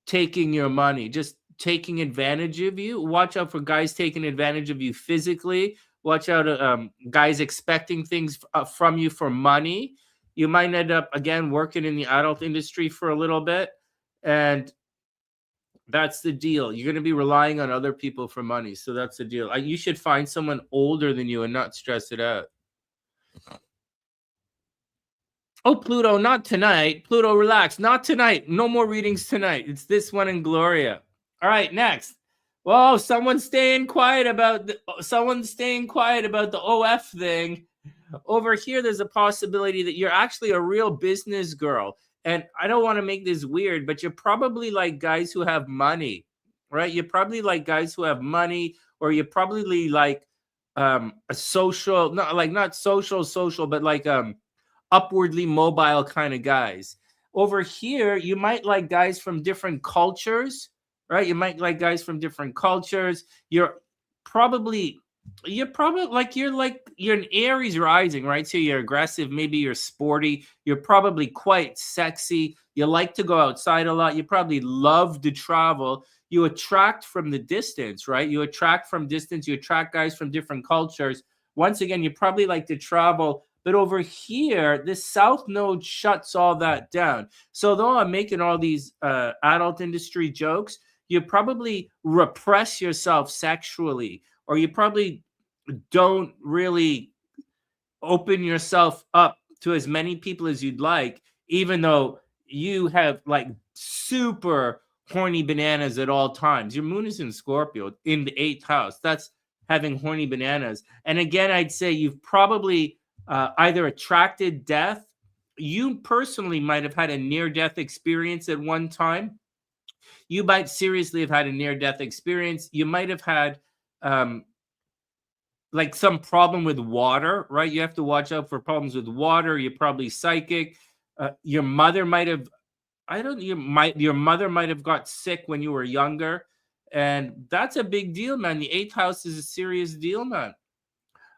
taking your money, just taking advantage of you. Watch out for guys taking advantage of you physically. Watch out guys expecting things from you for money. You might end up, again, working in the adult industry for a little bit, and that's the deal. You're going to be relying on other people for money, so that's the deal. You should find someone older than you and not stress it out. Oh, Pluto, not tonight. Pluto, relax. Not tonight. No more readings tonight. It's this one and Gloria. All right, next. Whoa, someone's staying quiet about the OF thing. Over here, there's a possibility that you're actually a real business girl. And I don't want to make this weird, but you're probably like guys who have money, right? You're probably like guys who have money, or you're probably like a social, not social, but like upwardly mobile kind of guys. Over here, you might like guys from different cultures, right? You might like guys from different cultures. You're probably like you're an Aries rising, right? So you're aggressive, maybe you're sporty, you're probably quite sexy, you like to go outside a lot, you probably love to travel. You attract from the distance, right? You attract guys from different cultures. Once again, you probably like to travel. But over here, this South Node shuts all that down. So though I'm making all these adult industry jokes, you probably repress yourself sexually, or you probably don't really open yourself up to as many people as you'd like, even though you have like super horny bananas at all times. Your moon is in Scorpio in the 8th house. That's having horny bananas. And again, I'd say you've probably either attracted death. You personally might have had a near-death experience at one time. You might seriously have had a near-death experience. You might have had like some problem with water, right? You have to watch out for problems with water. You're probably psychic. Your mother might have, your mother might have got sick when you were younger. And that's a big deal, man. The 8th house is a serious deal, man.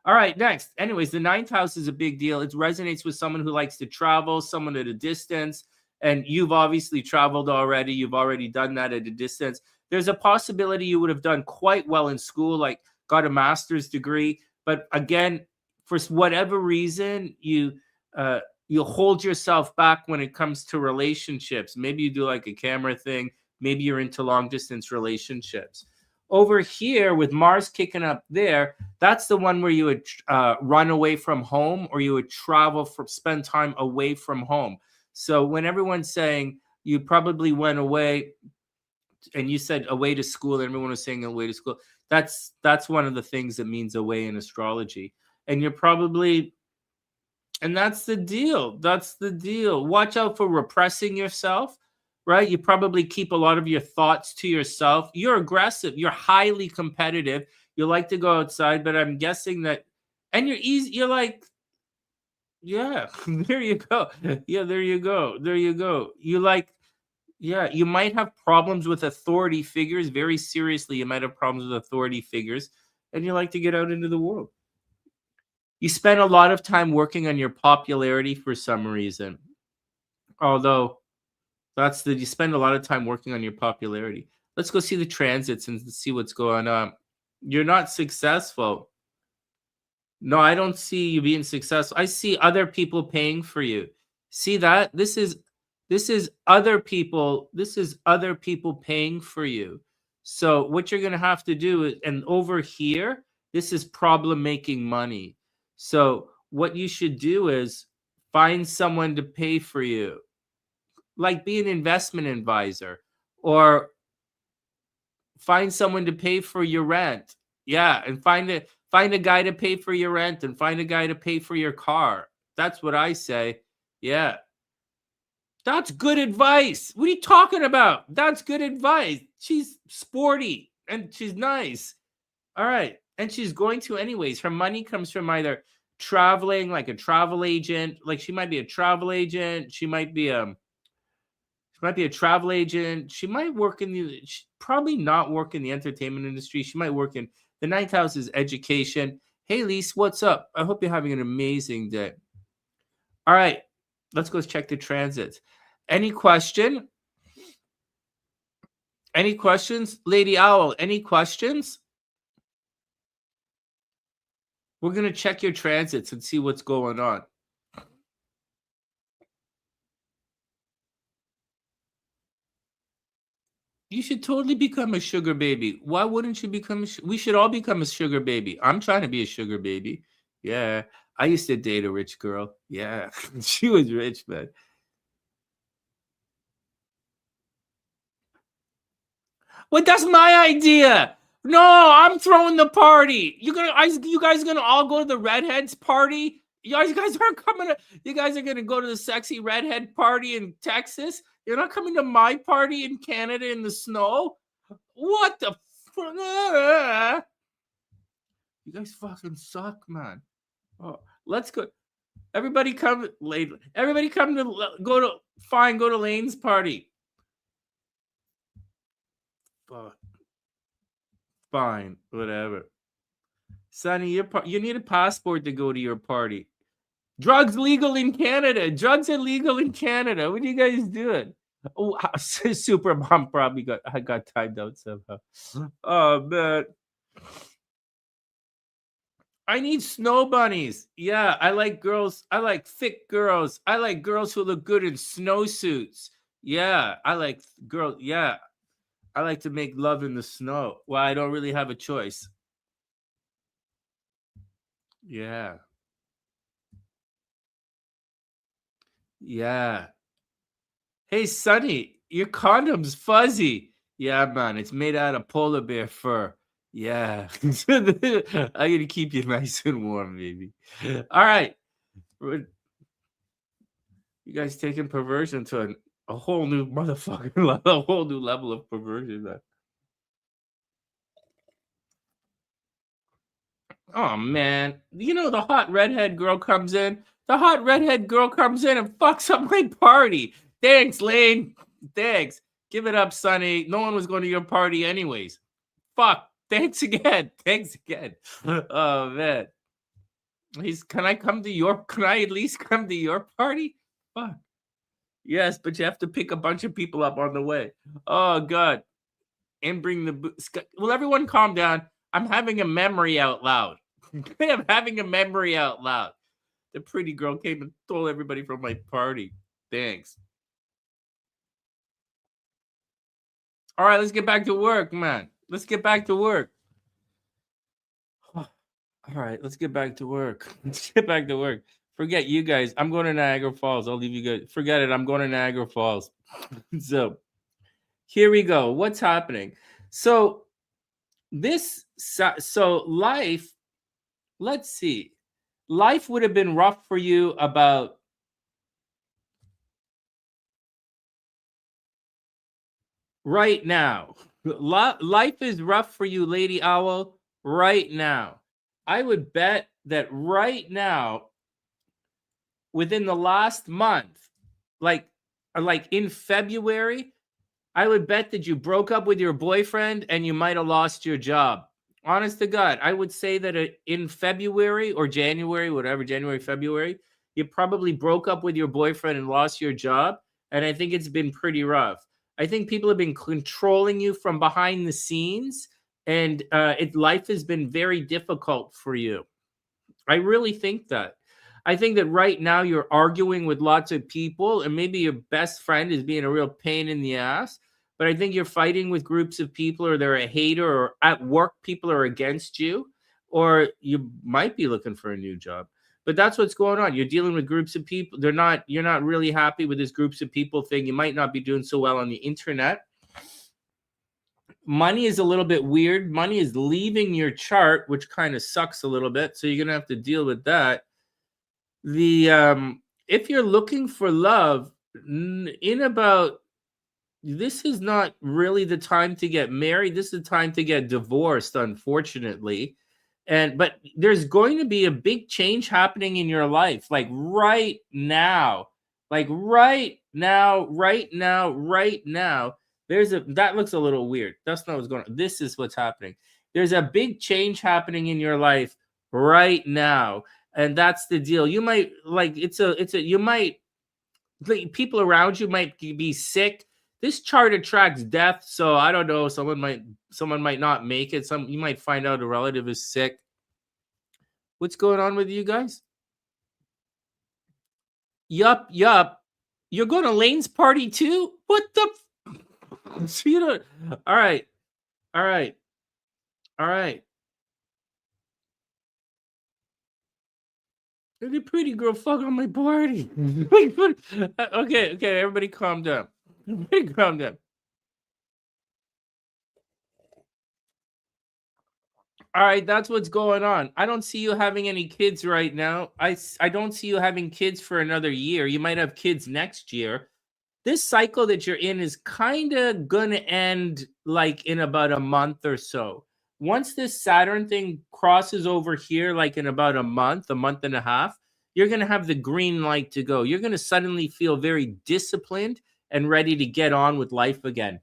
All right, next. Anyways, the 9th house is a big deal. It resonates with someone who likes to travel, someone at a distance. And you've obviously traveled already. You've already done that at a distance. There's a possibility you would have done quite well in school, like got a master's degree. But again, for whatever reason, you hold yourself back when it comes to relationships. Maybe you do like a camera thing. Maybe you're into long distance relationships. Over here with Mars kicking up there, that's the one where you would run away from home, or you would travel for spend time away from home. So when everyone's saying you probably went away, and you said away to school, and everyone was saying away to school, that's one of the things that means away in astrology. And you're probably, and that's the deal. That's the deal. Watch out for repressing yourself, right? You probably keep a lot of your thoughts to yourself. You're aggressive. You're highly competitive. You like to go outside, but I'm guessing that, and you're easy. You're like, yeah, there you go. Yeah, there you go. There you go. You like, yeah, you might have problems with authority figures. Very seriously, you might have problems with authority figures, and you like to get out into the world. You spend a lot of time working on your popularity for some reason. Although you spend a lot of time working on your popularity. Let's go see the transits and see what's going on. You're not successful. No, I don't see you being successful. I see other people paying for you. See that? This is other people. This is other people paying for you. So what you're going to have to do is, and over here, this is problem making money. So what you should do is find someone to pay for you. Like be an investment advisor, or find someone to pay for your rent. Yeah, and find a guy to pay for your rent, and find a guy to pay for your car. That's what I say. Yeah. That's good advice. What are you talking about? That's good advice. She's sporty and she's nice. All right. And she's going to anyways. Her money comes from either traveling, like a travel agent. Like she might be a travel agent. She might be a travel agent. She might work in probably not work in the entertainment industry. She might work in the 9th house is education. Hey, Lise, what's up? I hope you're having an amazing day. All right, let's go check the transits. Any question? Any questions? Lady Owl, any questions? We're going to check your transits and see what's going on. You should totally become a sugar baby. Why wouldn't you become we should all become a sugar baby. I'm trying to be a sugar baby. Yeah. I used to date a rich girl. Yeah. She was rich, man. Well, that's my idea. No, I'm throwing the party. You guys are gonna all go to the redheads party? You guys aren't coming to, you guys are gonna go to the sexy redhead party in Texas? You're not coming to my party in Canada in the snow? What the you guys fucking suck, man. Oh, let's go. Everybody come late. Everybody come to go to Lane's party. Fuck. Fine, whatever. Sonny, you need a passport to go to your party. Drugs legal in Canada. Drugs are legal in Canada. What are you guys doing? Oh, supermom probably got timed out somehow. Oh man. I need snow bunnies. Yeah, I like girls. I like thick girls. I like girls who look good in snowsuits. Yeah, I like girls. Yeah, I like to make love in the snow. Well, I don't really have a choice. Yeah. Yeah. Hey, Sonny, your condom's fuzzy. Yeah, man, it's made out of polar bear fur. Yeah. I'm gonna keep you nice and warm, baby. All right. You guys taking perversion to a whole new motherfucking level, a whole new level of perversion, man. Oh man, you know the hot redhead girl comes in. The hot redhead girl comes in and fucks up my party. Thanks, Lane. Thanks. Give it up, Sonny. No one was going to your party anyways. Fuck. Thanks again. Thanks again. Oh man. Can I come to your? Can I at least come to your party? Fuck. Yes, but you have to pick a bunch of people up on the way. Oh god. And bring the. Will everyone calm down? I'm having a memory out loud. I'm having a memory out loud. The pretty girl came and stole everybody from my party. Thanks. All right, let's get back to work, man. Let's get back to work. All right, let's get back to work. Let's get back to work. Forget you guys. I'm going to Niagara Falls. I'll leave you guys. Forget it. I'm going to Niagara Falls. So here we go. What's happening? So life, let's see. Life would have been rough for you about right now. Life is rough for you, Lady Owl, right now. I would bet that right now, within the last month, like in February, I would bet that you broke up with your boyfriend and you might have lost your job. Honest to God, I would say that in February or January, whatever, January, February, you probably broke up with your boyfriend and lost your job. And I think it's been pretty rough. I think people have been controlling you from behind the scenes, and life has been very difficult for you. I really think that. I think that right now you're arguing with lots of people, and maybe your best friend is being a real pain in the ass. But I think you're fighting with groups of people, or they're a hater, or at work, people are against you, or you might be looking for a new job. But that's what's going on. You're dealing with groups of people. You're not really happy with this groups of people thing. You might not be doing so well on the internet. Money is a little bit weird. Money is leaving your chart, which kind of sucks a little bit. So you're going to have to deal with that. If you're looking for love this is not really the time to get married. This is the time to get divorced, unfortunately. But there's going to be a big change happening in your life, like right now. Like right now. That looks a little weird. That's not what's going on. This is what's happening. There's a big change happening in your life right now. And that's the deal. You might people around you might be sick. This chart attracts death, so I don't know. Someone might not make it. You might find out a relative is sick. What's going on with you guys? Yup. You're going to Lane's party too? What the? So you don't. All right. The pretty girl fuck on my party. Okay, everybody calm down. Everybody calm down. All right, that's what's going on. I don't see you having any kids right now. I don't see you having kids for another year. You might have kids next year. This cycle that you're in is kind of going to end like in about a month or so. Once this Saturn thing crosses over here, like in about a month and a half, you're going to have the green light to go. You're going to suddenly feel very disciplined and ready to get on with life again.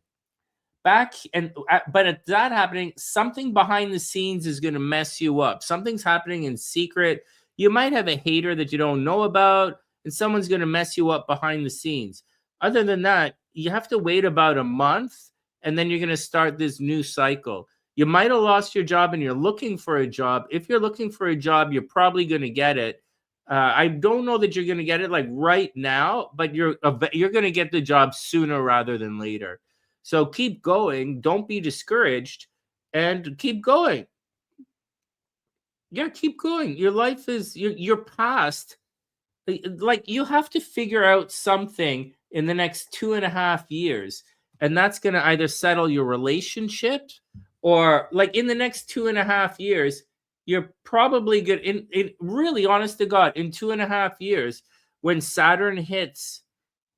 But at that happening, something behind the scenes is going to mess you up. Something's happening in secret. You might have a hater that you don't know about, and someone's going to mess you up behind the scenes. Other than that, you have to wait about a month, and then you're going to start this new cycle. You might have lost your job and you're looking for a job. If you're looking for a job, you're probably going to get it. I don't know that you're going to get it like right now, but you're going to get the job sooner rather than later. So keep going. Don't be discouraged, and keep going. Yeah, keep going. Your life is your past. Like you have to figure out something in the next 2.5 years. And that's going to either settle your relationship, or like in the next 2.5 years, you're probably good. In really, honest to God, in 2.5 years, when Saturn hits,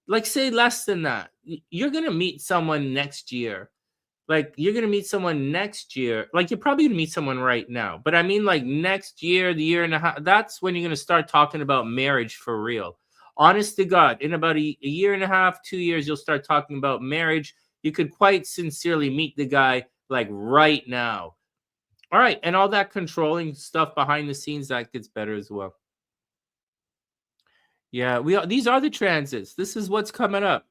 like say less than that, you're going to meet someone next year. Like you're going to meet someone next year. Like you're probably going to meet someone right now. But I mean, like next year, the year and a half, that's when you're going to start talking about marriage for real. Honest to God, in about a year and a half, 2 years, you'll start talking about marriage. You could quite sincerely meet the guy like right now. All right. And all that controlling stuff behind the scenes, that gets better as well. Yeah, these are the transits. This is what's coming up.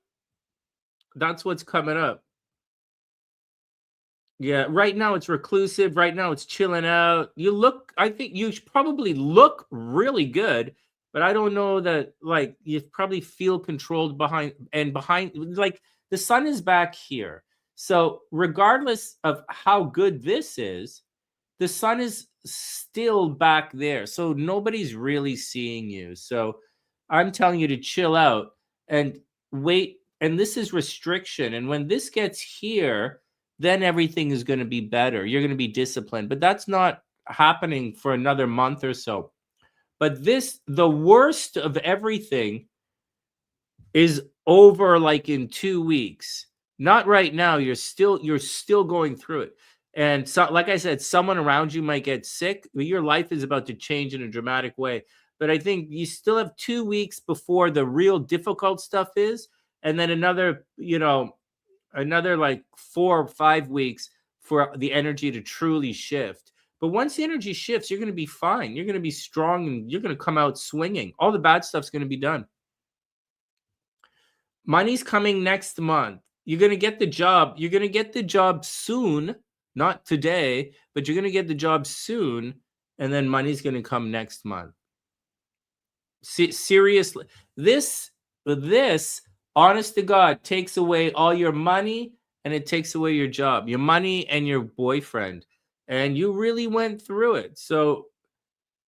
That's what's coming up. Yeah, right now it's reclusive. Right now it's chilling out. I think you probably look really good, but I don't know that, like, you probably feel controlled behind, like, the sun is back here. So, regardless of how good this is, the sun is still back there. So, nobody's really seeing you. So, I'm telling you to chill out and wait. And this is restriction. And when this gets here, then everything is going to be better. You're going to be disciplined, but that's not happening for another month or so. But the worst of everything is over like in 2 weeks. Not right now. You're still going through it. And so, like I said, someone around you might get sick, but your life is about to change in a dramatic way. But I think you still have 2 weeks before the real difficult stuff is, and then another like 4 or 5 weeks for the energy to truly shift. But once the energy shifts, you're going to be fine. You're going to be strong and you're going to come out swinging. All the bad stuff's going to be done. Money's coming next month. You're going to get the job. You're going to get the job soon, not today, but you're going to get the job soon. And then money's going to come next month. Seriously, this, honest to God, takes away all your money and it takes away your job, your money and your boyfriend. And you really went through it. So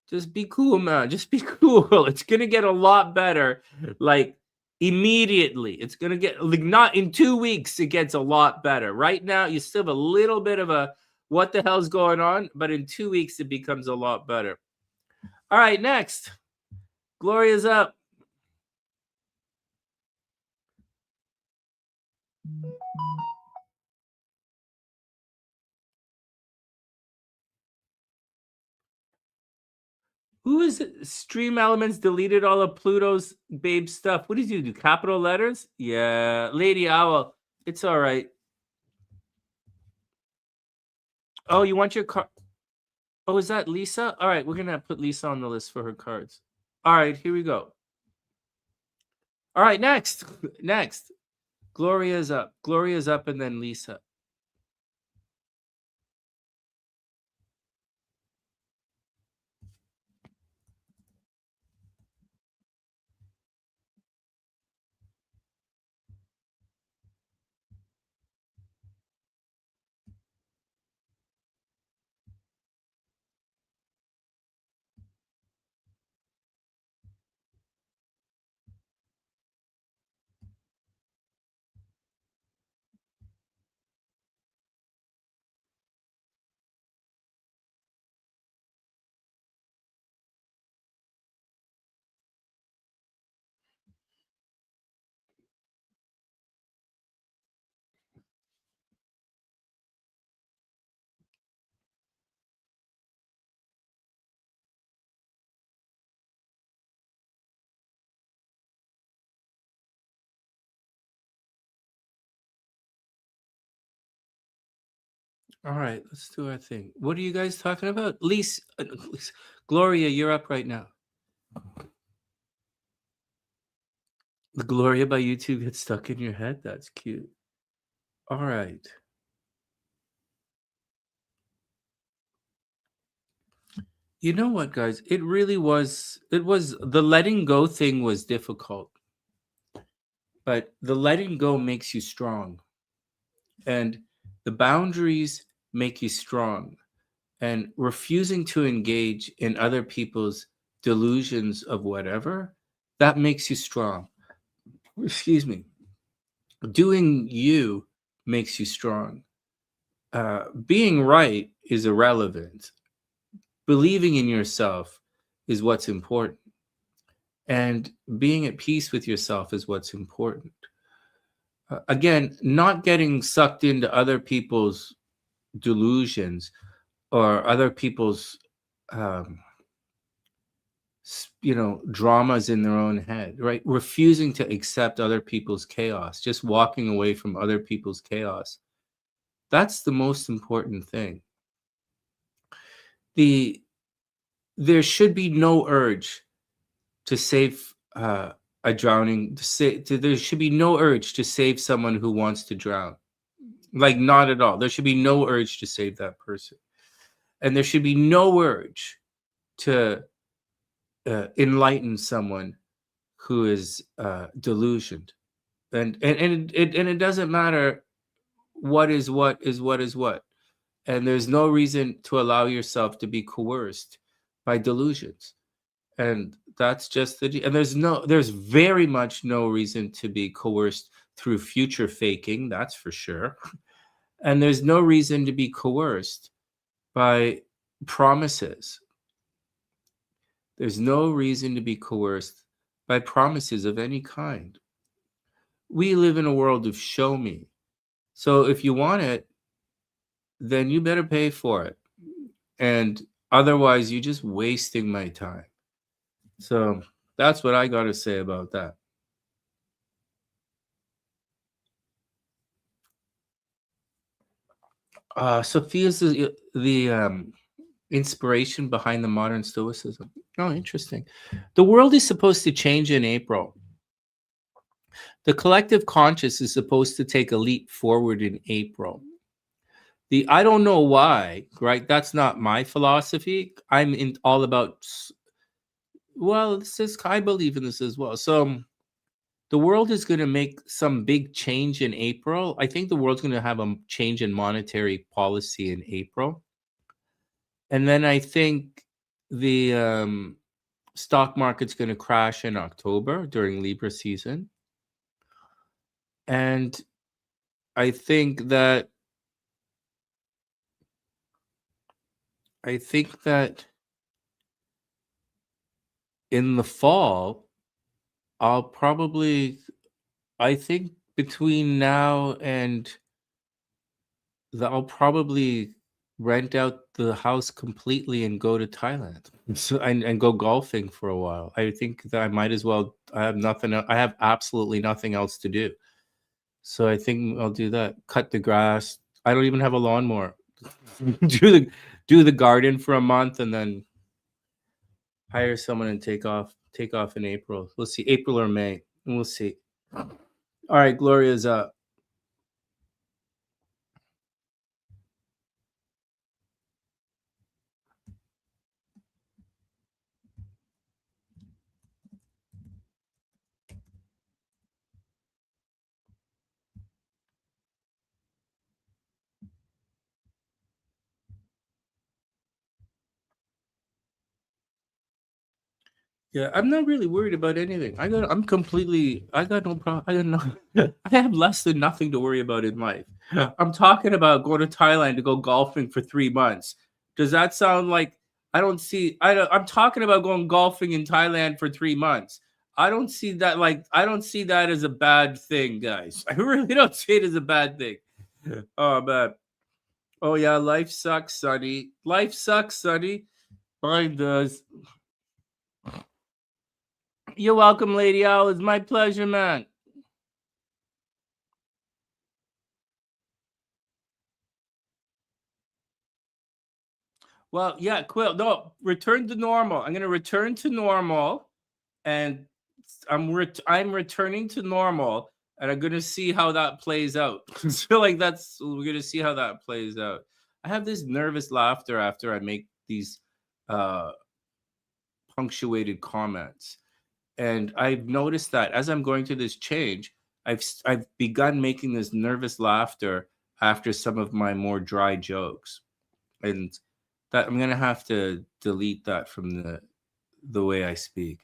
just be cool, man. Just be cool. It's going to get a lot better. Like immediately. It's going to get, like, not in 2 weeks. It gets a lot better. Right now, you still have a little bit of a what the hell's going on. But in 2 weeks, it becomes a lot better. All right, next. Gloria's up. Who is it? Stream Elements deleted all of Pluto's babe stuff. What did you do? Capital letters? Yeah. Lady Owl. It's all right. Oh, you want your card? Oh, is that Lisa? All right. We're going to put Lisa on the list for her cards. All right. Here we go. All right. Next. Next. Gloria's up. Gloria's up and then Lisa. All right, let's do our thing. What are you guys talking about? Lisa, Gloria, you're up right now. The Gloria by YouTube gets stuck in your head. That's cute. All right. You know what, guys? It was the letting go thing was difficult. But the letting go makes you strong. And the boundaries make you strong. And refusing to engage in other people's delusions of whatever, that makes you strong. excuse me, doing you makes you strong. Being right is irrelevant. Believing in yourself is what's important. And being at peace with yourself is what's important. Again, not getting sucked into other people's delusions or other people's um, dramas in their own head, right? Refusing to accept other people's chaos, just walking away from other people's chaos. That's the most important thing. There should be no urge to save a drowning. There should be no urge to save someone who wants to drown. Like, not at all. There should be no urge to save that person, and there should be no urge to enlighten someone who is delusioned. And it doesn't matter what is what is what is what. And there's no reason to allow yourself to be coerced by delusions. And that's just and there's very much no reason to be coerced through future faking, that's for sure. And there's no reason to be coerced by promises. There's no reason to be coerced by promises of any kind. We live in a world of show me. So if you want it, then you better pay for it. And otherwise, you're just wasting my time. So that's what I got to say about that. Sophia's the inspiration behind the modern stoicism. Oh, interesting. The world is supposed to change in April. The collective conscious is supposed to take a leap forward in April. I don't know why, right? That's not my philosophy. I'm all about, well, I believe in this as well. So the world is going to make some big change in April. I think the world's going to have a change in monetary policy in April. And then I think the stock market's going to crash in October during Libra season. And I think that in the fall, I think between now and I'll probably rent out the house completely and go to Thailand. So and go golfing for a while. I think that I might as well. I have absolutely nothing else to do. So I think I'll do that. Cut the grass. I don't even have a lawnmower. do the garden for a month and then hire someone and take off in April. We'll see, April or May, and we'll see. All right, Gloria's up. Yeah, I'm not really worried about anything. I got no problem. I have less than nothing to worry about in life. I'm talking about going to Thailand to go golfing for 3 months. Does that sound like I'm talking about going golfing in Thailand for 3 months. I don't see that as a bad thing, guys. I really don't see it as a bad thing. Oh man. Oh yeah, life sucks, Sonny. Life sucks, Sonny. Mine does. You're welcome, Lady Owl. It's my pleasure, man. Well, yeah, Quill. No, return to normal. I'm gonna return to normal, and I'm returning to normal, and I'm gonna see how that plays out. So, like, we're gonna see how that plays out. I have this nervous laughter after I make these uh punctuated comments, and I've noticed that as I'm going through this change, I've begun making this nervous laughter after some of my more dry jokes, and that I'm gonna have to delete that from the way I speak.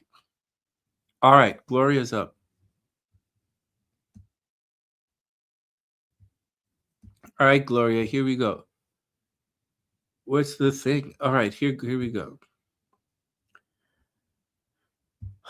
All right, Gloria's up. All right, Gloria, here we go. What's the thing? All right, here we go.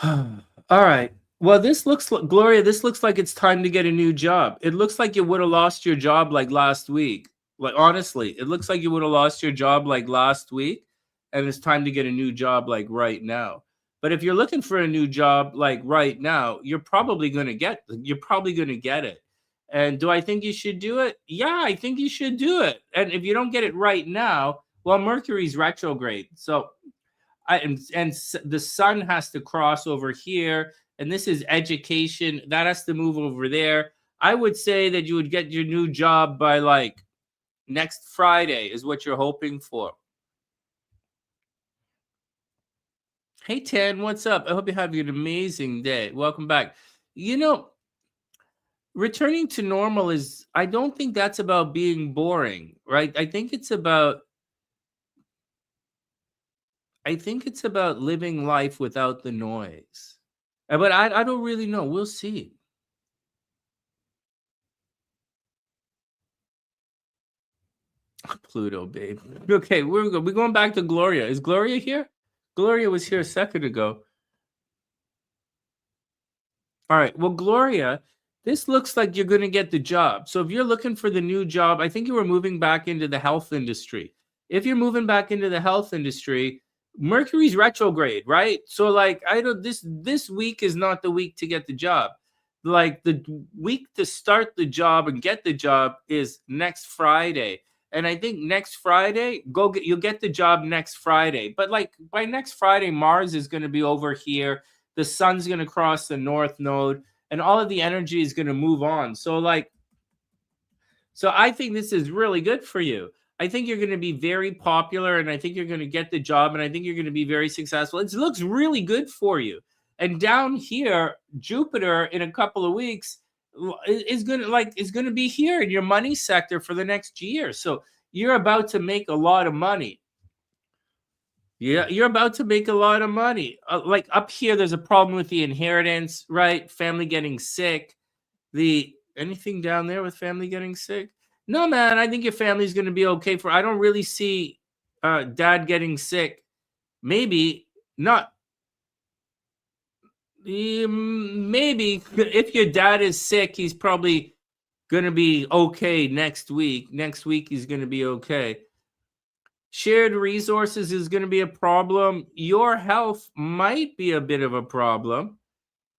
All right. Well, this looks like, Gloria, this looks like it's time to get a new job. It looks like you would have lost your job like last week. Like, honestly, it looks like you would have lost your job like last week, and it's time to get a new job like right now. But if you're looking for a new job like right now, you're probably going to get it. And do I think you should do it? Yeah, I think you should do it. And if you don't get it right now, well, Mercury's retrograde. So the sun has to cross over here, and this is education that has to move over there. I would say that you would get your new job by like next Friday is what you're hoping for. Hey Tan, what's up? I hope you have an amazing day. Welcome back. Returning to normal is, I don't think that's about being boring, right? I think it's about living life without the noise. But I don't really know. We'll see. Pluto, babe. Okay, we're going back to Gloria. Is Gloria here? Gloria was here a second ago. All right. Well, Gloria, this looks like you're going to get the job. So if you're looking for the new job, I think you were moving back into the health industry. If you're moving back into the health industry, Mercury's retrograde, right? So like this week is not the week to get the job. Like the week to start the job and get the job is next Friday. And I think next Friday, you'll get the job next Friday. But like by next Friday, Mars is going to be over here. The sun's going to cross the north node, and all of the energy is going to move on. So I think this is really good for you. I think you're going to be very popular, and I think you're going to get the job, and I think you're going to be very successful. It looks really good for you. And down here, Jupiter in a couple of weeks is going to be here in your money sector for the next year. So you're about to make a lot of money. Yeah, you're about to make a lot of money. Like up here, there's a problem with the inheritance, right? Family getting sick. Anything down there with family getting sick? No, man, I think your family's going to be okay. I don't really see dad getting sick. Maybe not. Maybe if your dad is sick, he's probably going to be okay next week. Next week, he's going to be okay. Shared resources is going to be a problem. Your health might be a bit of a problem,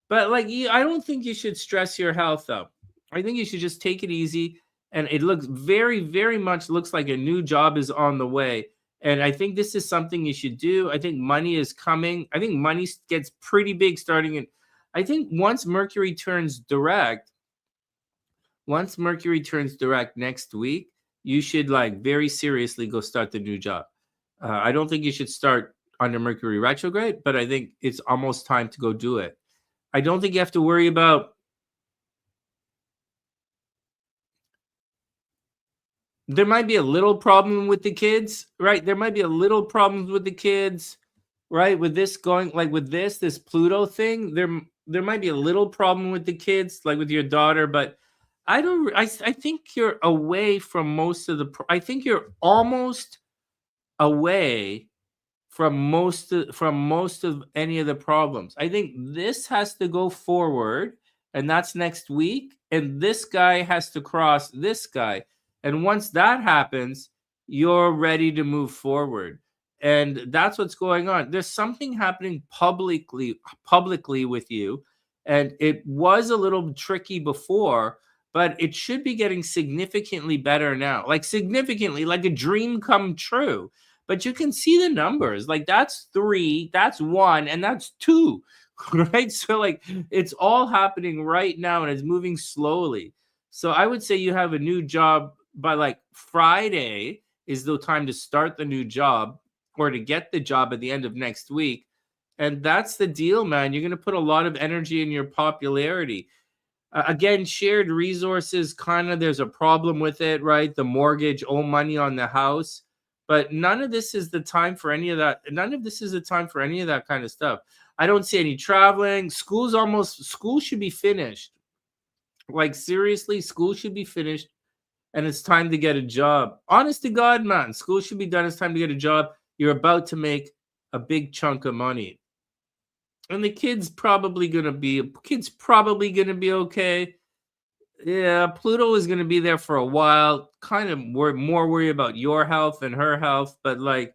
but I don't think you should stress your health up. I think you should just take it easy. And it looks very, very much looks like a new job is on the way. And I think this is something you should do. I think money is coming. I think money gets pretty big starting in, I think once Mercury turns direct next week, you should very seriously go start the new job. I don't think you should start under Mercury retrograde, but I think it's almost time to go do it. I don't think you have to worry about. There might be a little problem with the kids, right? There might be a little problems with the kids, right? With this going, with this Pluto thing, there might be a little problem with the kids, like with your daughter, but I think you're away from most of I think you're almost away from most of any of the problems. I think this has to go forward, and that's next week, and this guy has to cross this guy. And once that happens, you're ready to move forward. And that's what's going on. There's something happening publicly with you, and it was a little tricky before, but it should be getting significantly better now. Significantly, like a dream come true. But you can see the numbers. That's 3, that's 1, and that's 2, right? So it's all happening right now, and it's moving slowly. So I would say you have a new job by Friday is the time to start the new job or to get the job at the end of next week. And that's the deal, man. You're going to put a lot of energy in your popularity. Again, shared resources, there's a problem with it, right? The mortgage, owe money on the house. But none of this is the time for any of that. None of this is the time for any of that kind of stuff. I don't see any traveling. School should be finished. Seriously, school should be finished. and it's time to get a job. Honest to God, man, school should be done. It's time to get a job. You're about to make a big chunk of money. And the kid's probably gonna be okay. Yeah, Pluto is gonna be there for a while. Kind of more worried about your health and her health, but like,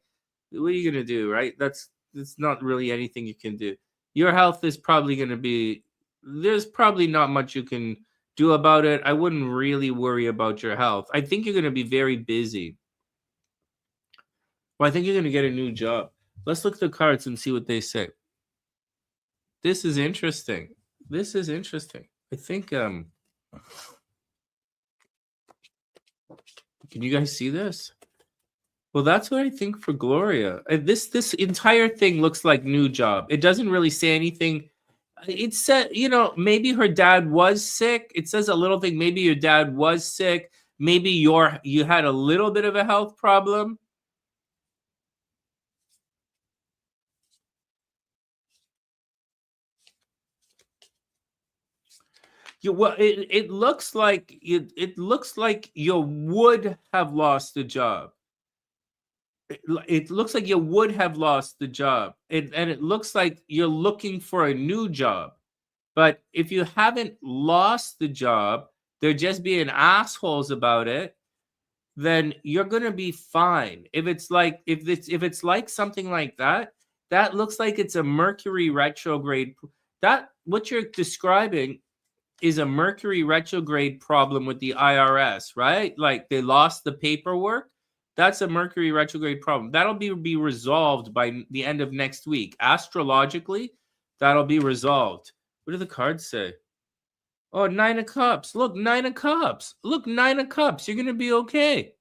what are you gonna do, right? That's not really anything you can do. Your health is probably gonna be. There's probably not much you can do about it. I wouldn't really worry about your health. I think you're gonna be very busy. Well, I think you're gonna get a new job. Let's look at the cards and see what they say. This is interesting. I think can you guys see this? Well, that's what I think for Gloria. This entire thing looks like new job. It doesn't really say anything. It said, maybe her dad was sick. It says a little thing. Maybe your dad was sick. Maybe you had a little bit of a health problem. It looks like you would have lost the job. It looks like you would have lost the job. And it looks like you're looking for a new job. But if you haven't lost the job, they're just being assholes about it, then you're gonna be fine. If it's like something like that, that looks like it's a Mercury retrograde. That what you're describing is a Mercury retrograde problem with the IRS, right? Like they lost the paperwork. That's a Mercury retrograde problem. That'll be resolved by the end of next week. Astrologically, that'll be resolved. What do the cards say? Oh, 9 of Cups. Look, 9 of Cups. Look, 9 of Cups. You're going to be okay.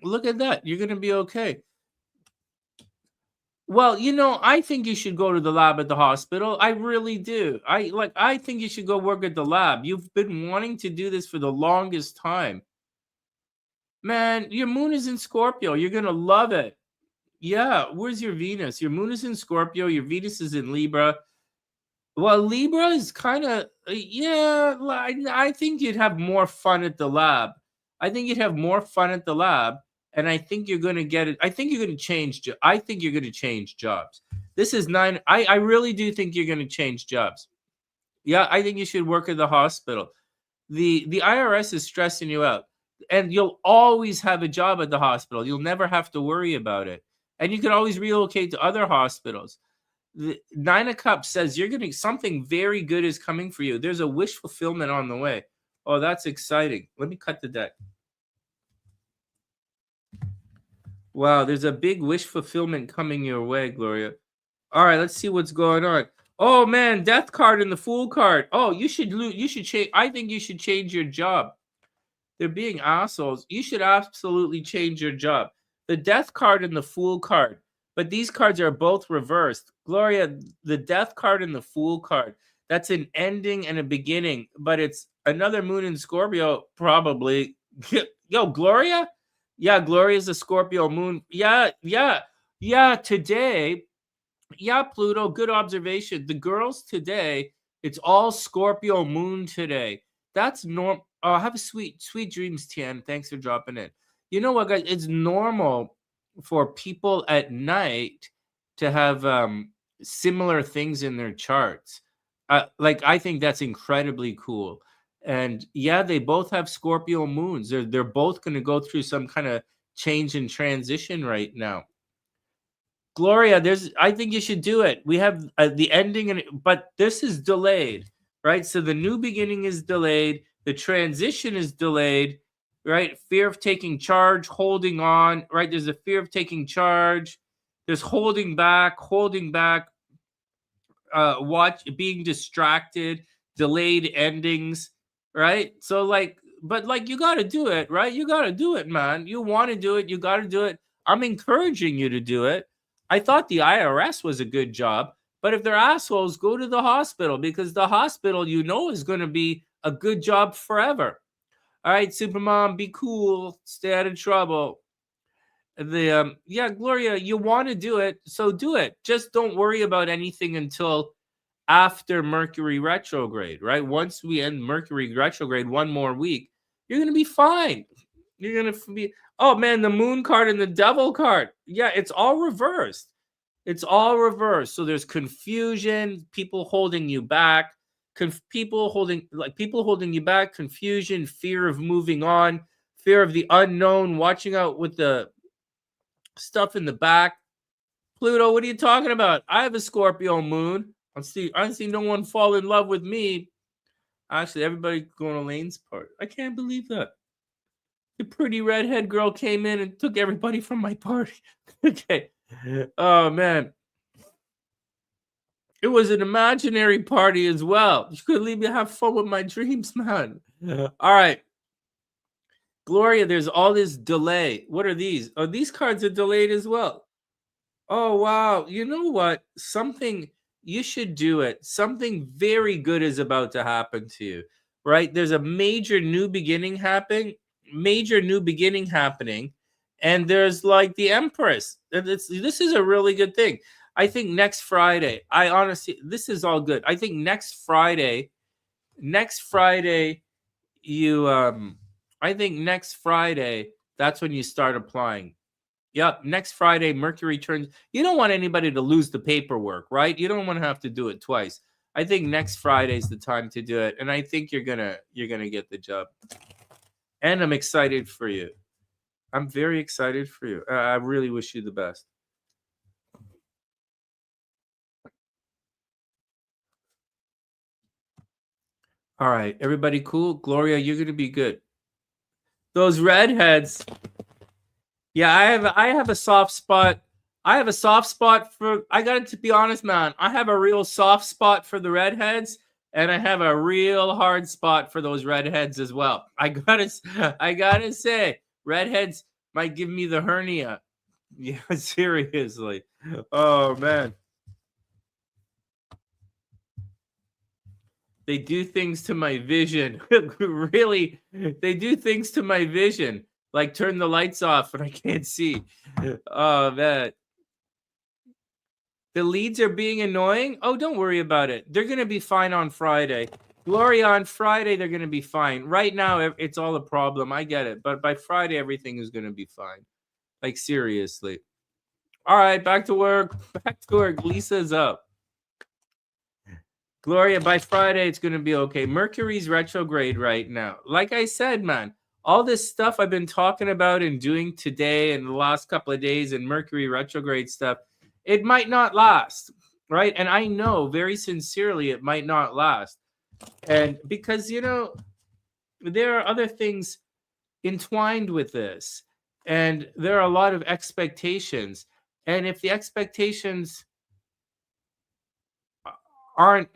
Look at that. You're going to be okay. Well, I think you should go to the lab at the hospital. I really do. I think you should go work at the lab. You've been wanting to do this for the longest time. Man, your moon is in Scorpio. You're going to love it. Yeah, where's your Venus? Your moon is in Scorpio. Your Venus is in Libra. Well, Libra is kind of, yeah, I think you'd have more fun at the lab. I think you'd have more fun at the lab. And I think you're going to get it. I think you're going to change. I think you're going to change jobs. This is 9. I really do think you're going to change jobs. Yeah, I think you should work at the hospital. The IRS is stressing you out. And you'll always have a job at the hospital. You'll never have to worry about it. And you can always relocate to other hospitals. The 9 of Cups says you're getting something very good is coming for you. There's a wish fulfillment on the way. Oh, that's exciting. Let me cut the deck. Wow, there's a big wish fulfillment coming your way, Gloria. All right, let's see what's going on. Oh man, Death card and the Fool card. Oh, you should change. I think you should change your job. They're being assholes. You should absolutely change your job. The Death card and the Fool card. But these cards are both reversed. Gloria, the Death card and the Fool card. That's an ending and a beginning. But it's another moon in Scorpio, probably. Yo, Gloria? Yeah, Gloria's a Scorpio moon. Yeah, today. Yeah, Pluto, good observation. The girls today, it's all Scorpio moon today. That's normal. Oh, have a sweet dreams, Tian. Thanks for dropping in. You know what, guys? It's normal for people at night to have similar things in their charts. I think that's incredibly cool. And yeah, they both have Scorpio moons. They're both going to go through some kind of change and transition right now. Gloria, I think you should do it. We have the ending, but this is delayed, right? So the new beginning is delayed. The transition is delayed, right? Fear of taking charge, holding on, right? There's a fear of taking charge. There's holding back, being distracted, delayed endings, right? So but you got to do it, right? You got to do it, man. You want to do it. You got to do it. I'm encouraging you to do it. I thought the IRS was a good job, but if they're assholes, go to the hospital, because the hospital, is going to be a good job forever. All right, Supermom, be cool. Stay out of trouble. Gloria, you want to do it, so do it. Just don't worry about anything until after Mercury retrograde, right? Once we end Mercury retrograde, one more week, You're gonna be fine. You're gonna be. Oh man, the moon card and the devil card. Yeah, it's all reversed. It's all reversed. So there's confusion, people holding you back, people holding you back, confusion, fear of moving on, fear of the unknown, watching out with the stuff in the back. Pluto, what are you talking about? I have a Scorpio moon. I see no one fall in love with me. Actually, everybody going to Lane's part. I can't believe that. The pretty redhead girl came in and took everybody from my party. Okay. Oh, man. It was an imaginary party as well. You could leave me have fun with my dreams, man. All right. Gloria, there's all this delay. What are these? Oh, these cards are delayed as well. Oh, wow. You know what? You should do it. Something very good is about to happen to you, right? There's a major new beginning happening. And there's like the Empress. This is a really good thing. I think next Friday, this is all good. I think next Friday, that's when you start applying. Yep, next Friday, Mercury turns. You don't want anybody to lose the paperwork, right? You don't want to have to do it twice. I think next Friday is the time to do it, and I think you're gonna get the job. And I'm excited for you. I'm very excited for you. I really wish you the best. All right, everybody cool? Gloria, you're going to be good. Those redheads. Yeah, I have a soft spot. I have a soft spot for, I got to be honest, man. I have a real soft spot for the redheads, and I have a real hard spot for those redheads as well. I gotta say, redheads might give me the hernia. Yeah, seriously. Oh, man. They do things to my vision. Really, they do things to my vision. Like turn the lights off and I can't see. Oh, man. The leads are being annoying? Oh, don't worry about it. They're going to be fine on Friday. Gloria, on Friday, they're going to be fine. Right now, it's all a problem. I get it. But by Friday, everything is going to be fine. Like, seriously. All right, back to work. Back to work. Lisa's up. Gloria, by Friday, it's going to be okay. Mercury's retrograde right now. Like I said, man, all this stuff I've been talking about and doing today and the last couple of days and Mercury retrograde stuff, it might not last, right? And I know very sincerely it might not last. And because, there are other things entwined with this. And there are a lot of expectations. And if the expectations aren't,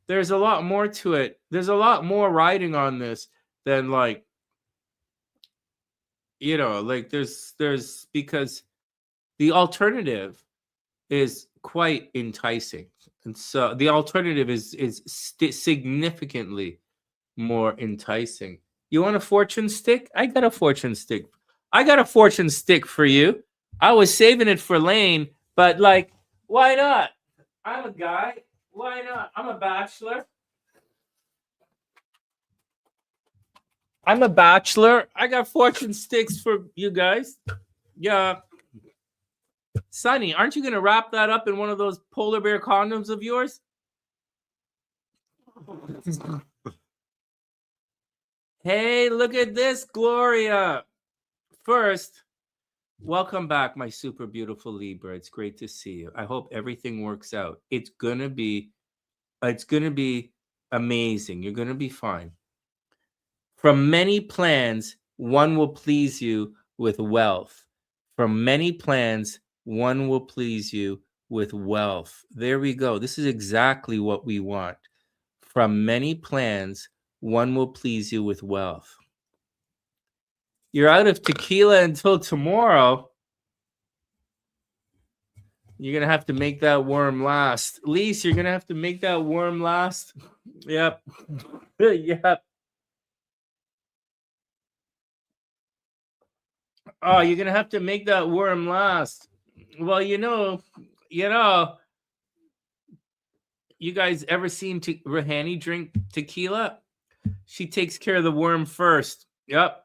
there's a lot more to it. There's a lot more riding on this than there's because the alternative is quite enticing. And so the alternative is significantly more enticing. You want a fortune stick? I got a fortune stick. For you. I was saving it for Lane, but why not? I'm a guy. Why not? I'm a bachelor. I got fortune sticks for you guys. Yeah. Sonny, aren't you going to wrap that up in one of those polar bear condoms of yours? Hey, look at this, Gloria. First, welcome back, my super beautiful Libra. It's great to see you. I hope everything works out. It's gonna be amazing. You're gonna be fine. From many plans, one will please you with wealth. From many plans, one will please you with wealth. There we go. This is exactly what we want. From many plans, one will please you with wealth. You're out of tequila until tomorrow. You're going to have to make that worm last. Lisa, you're going to have to make that worm last. Yep. Yep. Oh, you're going to have to make that worm last. Well, you guys ever seen Rahani drink tequila? She takes care of the worm first. Yep.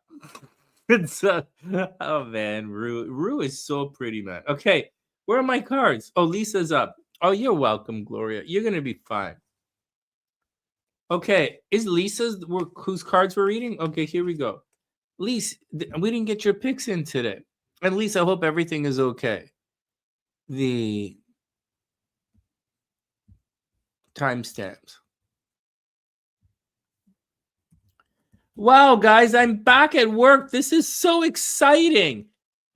It's oh man, Rue is so pretty, man. Okay, where are my cards? Oh, Lisa's up. Oh, you're welcome, Gloria. You're gonna be fine. Okay, is Lisa's whose cards we're reading? Okay, here we go. Lisa, we didn't get your picks in today. And Lisa, I hope everything is okay. The timestamps. Wow, guys, I'm back at work. This is so exciting.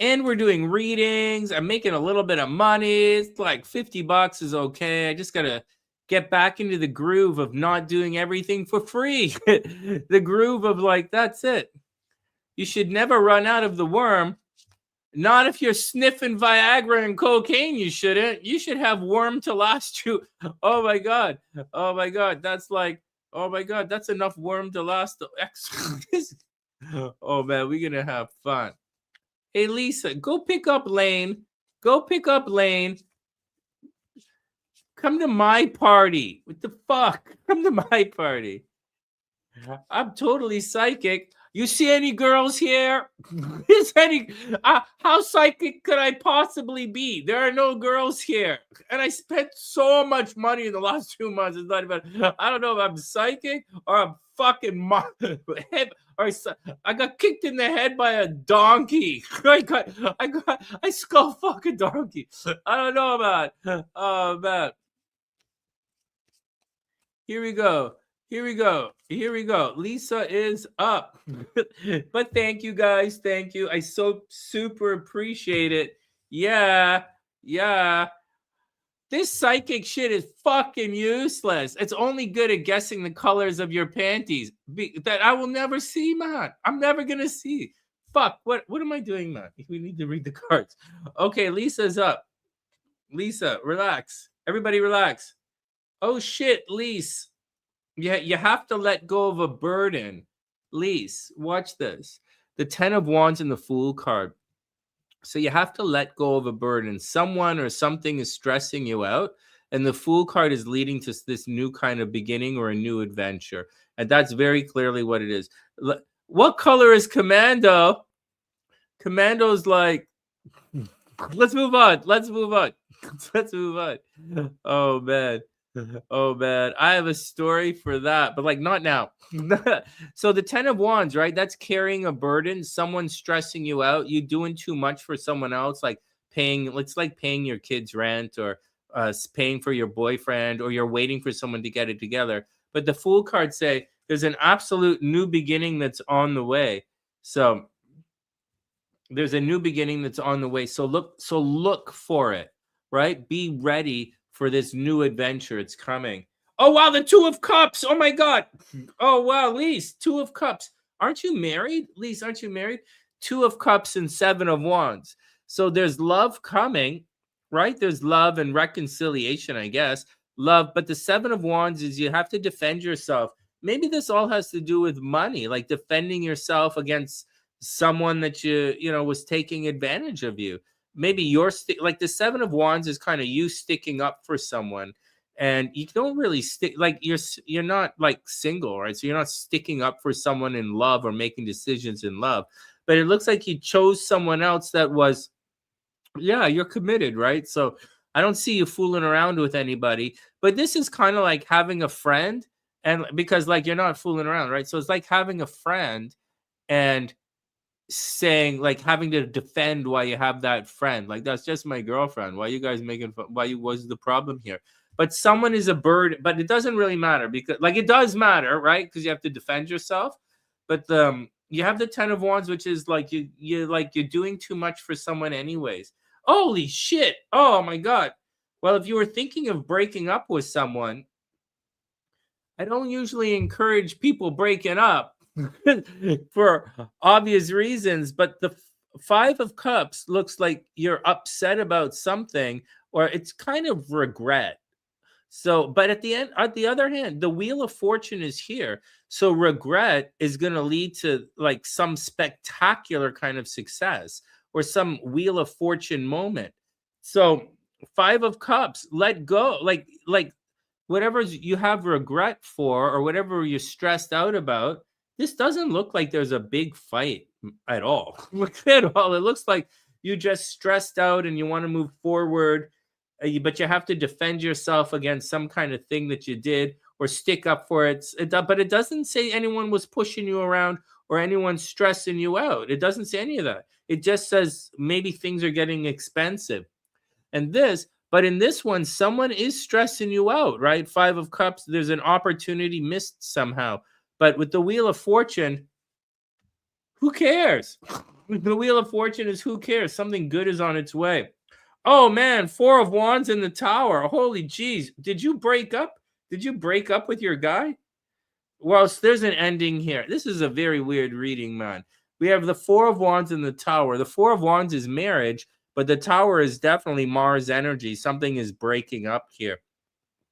And we're doing readings. I'm making a little bit of money. It's like $50 is okay. I just got to get back into the groove of not doing everything for free. The groove of like, that's it. You should never run out of the worm. Not if you're sniffing Viagra and cocaine, you shouldn't. You should have worm to last you. Oh my God. Oh my God. That's like, oh my God, that's enough worm to last. Oh man, we're going to have fun. Hey, Lisa, go pick up Lane. Go pick up Lane. Come to my party. What the fuck? Come to my party. I'm totally psychic. You see any girls here? Is any? How psychic could I possibly be? There are no girls here, and I spent so much money in the last 2 months. It's not even. I don't know if I'm psychic or I'm fucking head. Or I got kicked in the head by a donkey. I skull fuck a donkey. I don't know about. Oh man. Here we go. Here we go. Here we go. Lisa is up. But thank you guys. Thank you. I so super appreciate it. Yeah. Yeah. This psychic shit is fucking useless. It's only good at guessing the colors of your panties that I will never see, man. I'm never going to see. Fuck. What am I doing, man? We need to read the cards. Okay, Lisa's up. Lisa, relax. Everybody relax. Oh shit, Lisa. Yeah, you have to let go of a burden. Lise, watch this. The 10 of Wands and the Fool card. So you have to let go of a burden. Someone or something is stressing you out, and the Fool card is leading to this new kind of beginning or a new adventure. And that's very clearly what it is. What color is Commando? Commando's like, let's move on. Let's move on. Let's move on. Oh, man. Oh man, I have a story for that, but like not now. So the 10 of Wands, right? That's carrying a burden. Someone's stressing you out. You doing too much for someone else, like paying. It's like paying your kids' rent or paying for your boyfriend, or you're waiting for someone to get it together. But the Fool cards say there's an absolute new beginning that's on the way. So there's a new beginning that's on the way. So look for it, right? Be ready for this new adventure. It's coming. Oh, wow, the 2 of Cups. Oh, my God. Oh, wow, Lise, 2 of Cups. Aren't you married? Lise, aren't you married? 2 of Cups and 7 of Wands. So there's love coming, right? There's love and reconciliation, I guess. Love, but the 7 of Wands is you have to defend yourself. Maybe this all has to do with money, like defending yourself against someone that you know was taking advantage of you. Maybe you're like the 7 of Wands is kind of you sticking up for someone, and you don't really stick, like you're not like single, right? So you're not sticking up for someone in love or making decisions in love, but it looks like you chose someone else that was, yeah, you're committed, right? So I don't see you fooling around with anybody, but this is kind of like having a friend, and because like you're not fooling around, right? So it's like having a friend and saying, like, having to defend why you have that friend, like, that's just my girlfriend, why you guys making fun, was the problem here? But someone is a bird, but it doesn't really matter, because like it does matter, right? Because you have to defend yourself. But you have the 10 of Wands, which is like you're doing too much for someone anyways. Holy shit. Oh my God. Well, if you were thinking of breaking up with someone, I don't usually encourage people breaking up for obvious reasons, but the 5 of Cups looks like you're upset about something, or it's kind of regret. So, but at the other hand, the Wheel of Fortune is here. So regret is going to lead to like some spectacular kind of success or some Wheel of Fortune moment. So 5 of Cups, let go. Like whatever you have regret for or whatever you're stressed out about, this doesn't look like there's a big fight at all. At all. It looks like you just stressed out and you want to move forward, but you have to defend yourself against some kind of thing that you did or stick up for it. But it doesn't say anyone was pushing you around or anyone stressing you out. It doesn't say any of that. It just says maybe things are getting expensive. And this, but in this one, someone is stressing you out, right? 5 of Cups, there's an opportunity missed somehow. But with the Wheel of Fortune, who cares? The Wheel of Fortune is who cares? Something good is on its way. Oh man, 4 of Wands in the Tower. Holy jeez. Did you break up? Did you break up with your guy? Well, there's an ending here. This is a very weird reading, man. We have the 4 of Wands in the Tower. The 4 of Wands is marriage, but the Tower is definitely Mars energy. Something is breaking up here.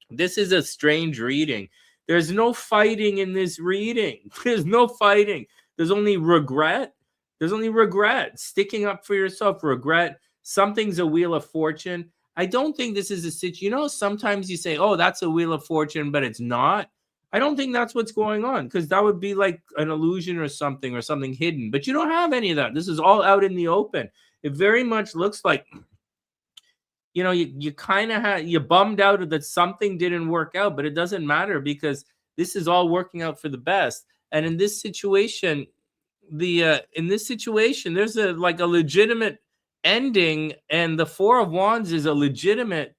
This is a strange reading. There's no fighting in this reading. There's no fighting. There's only regret. There's only regret. Sticking up for yourself, regret. Something's a Wheel of Fortune. I don't think this is a situation. You know, sometimes you say, oh, that's a Wheel of Fortune, but it's not. I don't think that's what's going on, because that would be like an illusion or something hidden. But you don't have any of that. This is all out in the open. It very much looks like, you know, you kind of had, you bummed out that something didn't work out, but it doesn't matter because this is all working out for the best. And in this situation, there's a legitimate ending, and the 4 of Wands is a legitimate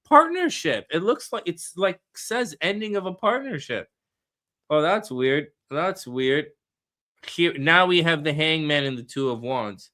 partnership. It looks like it's like says ending of a partnership. Oh, that's weird. That's weird. Here now we have the Hangman and the 2 of Wands.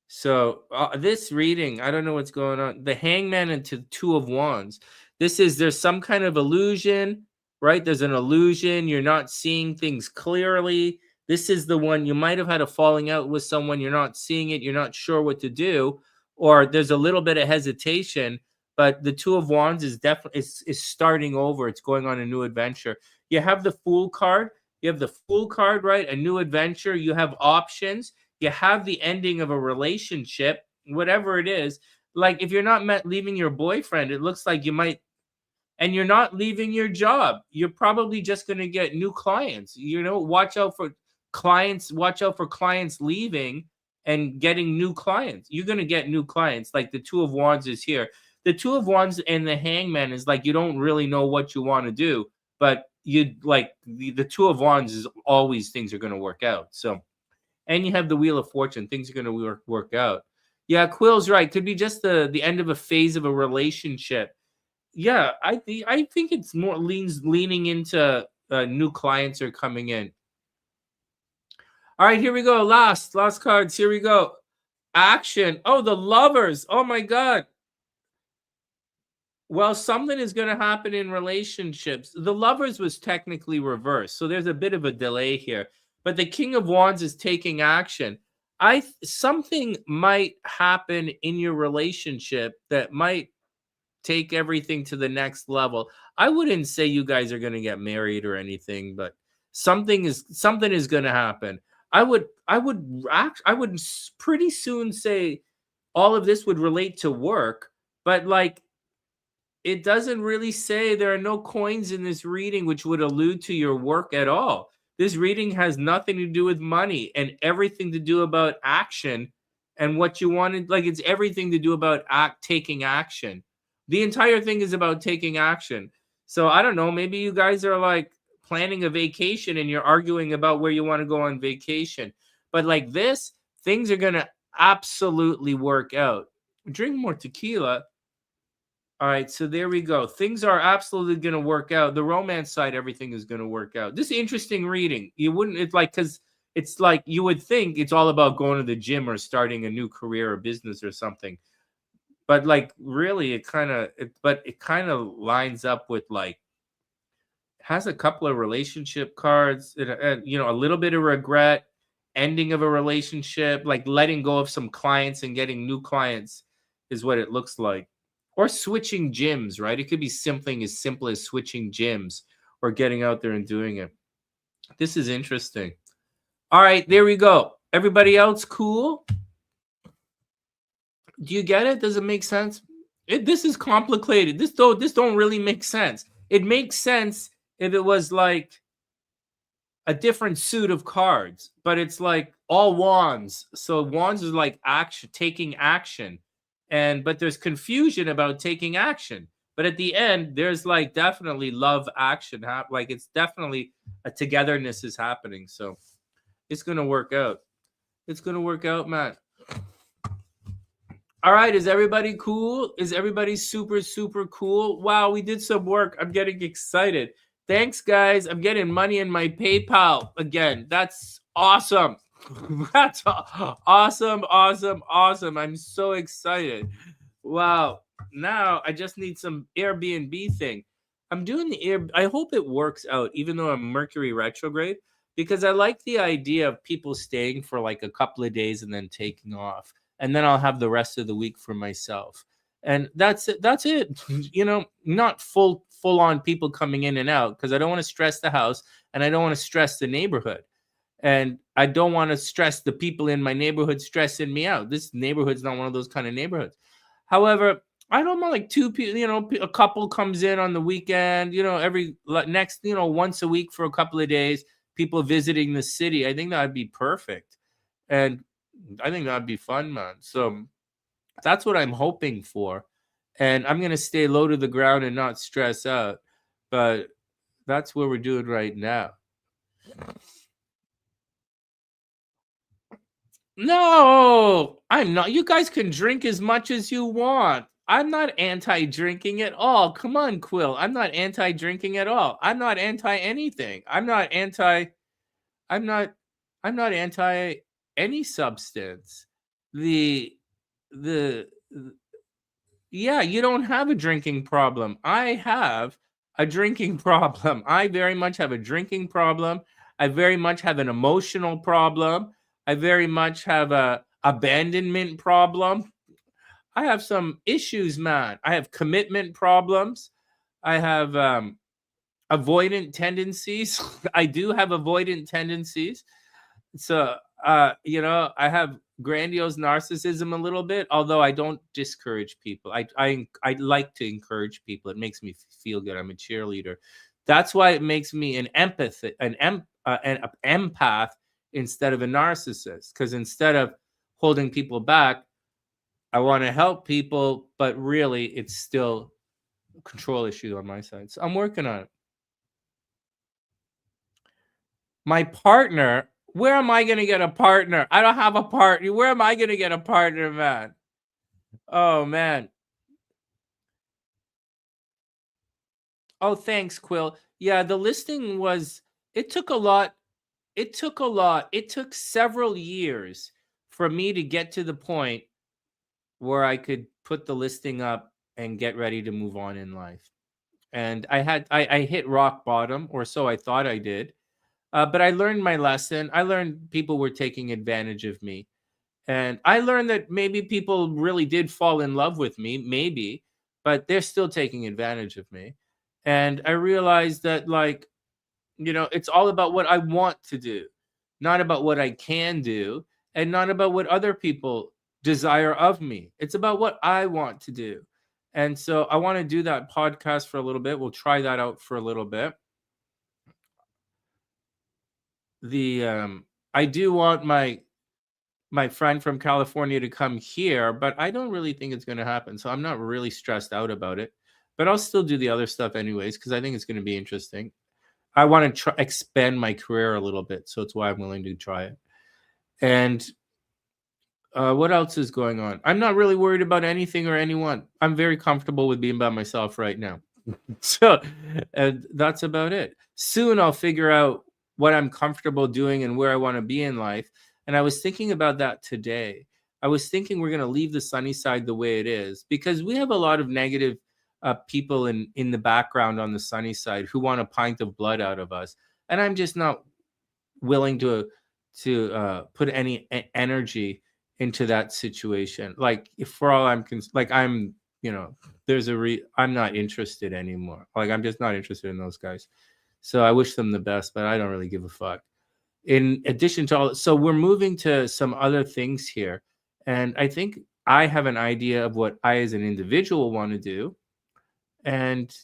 So this reading, I don't know what's going on. The Hangman and 2 of Wands. There's some kind of illusion, right? There's an illusion. You're not seeing things clearly. This is the one you might have had a falling out with someone. You're not seeing it. You're not sure what to do, or there's a little bit of hesitation. But the 2 of Wands is definitely is starting over. It's going on a new adventure. You have the Fool card. You have the Fool card, right? A new adventure. You have options. You have the ending of a relationship, whatever it is. Like if you're not leaving your boyfriend, it looks like you might, and you're not leaving your job. You're probably just going to get new clients. You know, watch out for clients. Watch out for clients leaving and getting new clients. You're going to get new clients. Like the 2 of Wands is here. The 2 of Wands and the Hangman is like you don't really know what you want to do, but you like the 2 of Wands is always things are going to work out. So, and you have the Wheel of Fortune, things are going to work out. Yeah, Quill's right. Could be just the end of a phase of a relationship. Yeah, I think it's more leaning into new clients are coming in. All right, here we go. Last cards. Here we go. Action. Oh, the Lovers. Oh my God. Well, something is going to happen in relationships. The Lovers was technically reversed, so there's a bit of a delay here. But the King of Wands is taking action. Something might happen in your relationship that might take everything to the next level. I wouldn't say you guys are going to get married or anything, but something is going to happen. I would pretty soon say all of this would relate to work, but like it doesn't really say. There are no coins in this reading which would allude to your work at all. This reading has nothing to do with money and everything to do about action and what you wanted. Like it's everything to do about taking action. The entire thing is about taking action. So I don't know, maybe you guys are like planning a vacation and you're arguing about where you want to go on vacation. But like this, things are going to absolutely work out. Drink more tequila. All right, so there we go. Things are absolutely going to work out. The romance side, everything is going to work out. This is interesting reading. You wouldn't, it's like, because it's like you would think it's all about going to the gym or starting a new career or business or something. But like really, it kind of lines up with like, has a couple of relationship cards, you know, a little bit of regret, ending of a relationship, like letting go of some clients and getting new clients is what it looks like. Or switching gyms, right? It could be something as simple as switching gyms or getting out there and doing it. This is interesting. All right, there we go. Everybody else cool? Do you get it? Does it make sense? This is complicated. This don't really make sense. It makes sense if it was like a different suit of cards, but it's like all wands. So wands is like action, taking action. But there's confusion about taking action. But at the end, there's like definitely love action. Like it's definitely a togetherness is happening. So it's gonna work out. It's gonna work out, man. All right, is everybody cool? Is everybody super, super cool? Wow, we did some work. I'm getting excited. Thanks, guys. I'm getting money in my PayPal again. That's awesome. That's awesome, awesome, awesome. I'm so excited. Wow. Now I just need some Airbnb thing. I'm doing the air. I hope it works out, even though I'm Mercury retrograde, because I like the idea of people staying for like a couple of days and then taking off, and then I'll have the rest of the week for myself. And that's it. That's it. Not full on people coming in and out, because I don't want to stress the house and I don't want to stress the neighborhood. And I don't want to stress the people in my neighborhood stressing me out. This neighborhood's not one of those kind of neighborhoods. However, I don't know, like two people, a couple comes in on the weekend, once a week for a couple of days, people visiting the city. I think that'd be perfect. And I think that'd be fun, man. So that's what I'm hoping for. And I'm going to stay low to the ground and not stress out. But that's what we're doing right now. No, I'm not. You guys can drink as much as you want. I'm not anti-drinking at all. Come on, Quill. I'm not anti-drinking at all. I'm not anti-anything. I'm not anti any substance. Yeah, you don't have a drinking problem. I have a drinking problem. I very much have a drinking problem. I very much have an emotional problem. I very much have a abandonment problem. I have some issues, man. I have commitment problems. I have avoidant tendencies. I do have avoidant tendencies. So, I have grandiose narcissism a little bit, although I don't discourage people. I like to encourage people. It makes me feel good. I'm a cheerleader. That's why it makes me an empath instead of a narcissist. Because instead of holding people back, I want to help people, but really it's still a control issue on my side. So I'm working on it. My partner, where am I going to get a partner? I don't have a partner. Where am I going to get a partner, man? Oh, man. Oh, thanks, Quill. Yeah, the listing it took a lot. It took several years for me to get to the point where I could put the listing up and get ready to move on in life. And I hit rock bottom, or so I thought I did. But I learned my lesson. I learned people were taking advantage of me. And I learned that maybe people really did fall in love with me, maybe, but they're still taking advantage of me. And I realized that, it's all about what I want to do, not about what I can do, and not about what other people desire of me. It's about what I want to do. And so I want to do that podcast for a little bit. We'll try that out for a little bit. I do want my friend from California to come here, but I don't really think it's going to happen. So I'm not really stressed out about it, but I'll still do the other stuff anyways, because I think it's going to be interesting. I want to expand my career a little bit. So it's why I'm willing to try it. And what else is going on? I'm not really worried about anything or anyone. I'm very comfortable with being by myself right now. So that's about it. Soon I'll figure out what I'm comfortable doing and where I want to be in life. And I was thinking about that today. I was thinking we're going to leave the sunny side the way it is, because we have a lot of negative people in the background on the sunny side who want a pint of blood out of us. And I'm just not willing to put any energy into that situation. Like, if for all I'm I'm, I'm not interested anymore. Like, I'm just not interested in those guys. So I wish them the best, but I don't really give a fuck. In addition to all, so we're moving to some other things here. And I think I have an idea of what I as an individual want to do, and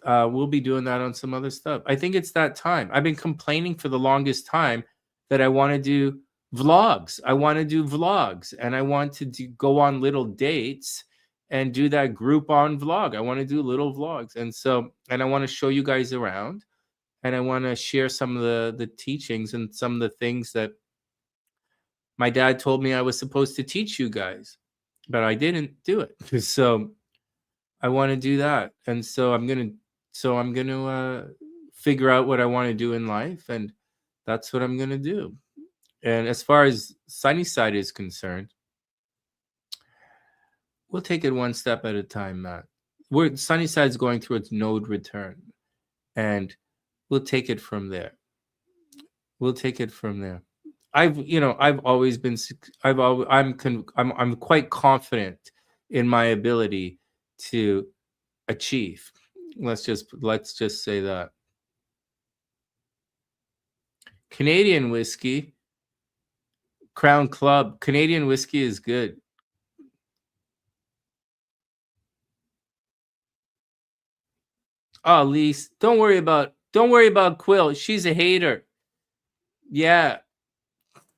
we'll be doing that on some other stuff. I think it's that time. I've been complaining for the longest time that I want to do vlogs. I want to do vlogs, and I want to go on little dates and do that Groupon vlog. I want to do little vlogs, and I want to show you guys around, and I want to share some of the teachings and some of the things that my dad told me I was supposed to teach you guys, but I didn't do it. So I want to do that, and so I'm gonna figure out what I want to do in life, and that's what I'm gonna do. And as far as Sunnyside is concerned, we'll take it one step at a time, Matt. Sunnyside's going through its node return, and we'll take it from there. We'll take it from there. I'm quite confident in my ability to achieve. Let's just say that. Canadian whiskey, Crown Club. Canadian whiskey is good. Oh, Lise, don't worry about Quill. She's a hater. Yeah.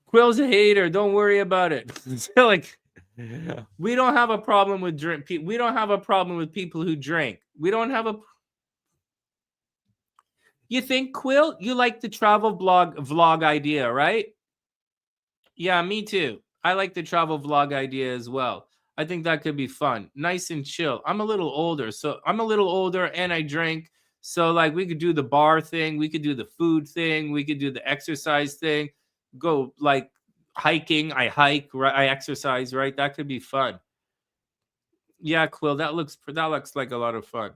Quill's a hater. Don't worry about it. Like, we don't have a problem with drink. We don't have a problem with people who drink. We don't have a. You think, Quill, you like the travel vlog idea, right? Yeah, me too. I like the travel vlog idea as well. I think that could be fun. Nice and chill. I'm a little older and I drink. So like we could do the bar thing, we could do the food thing, we could do the exercise thing. Go like hiking. I hike, right? I exercise, right? That could be fun. Yeah, Quill, that looks like a lot of fun.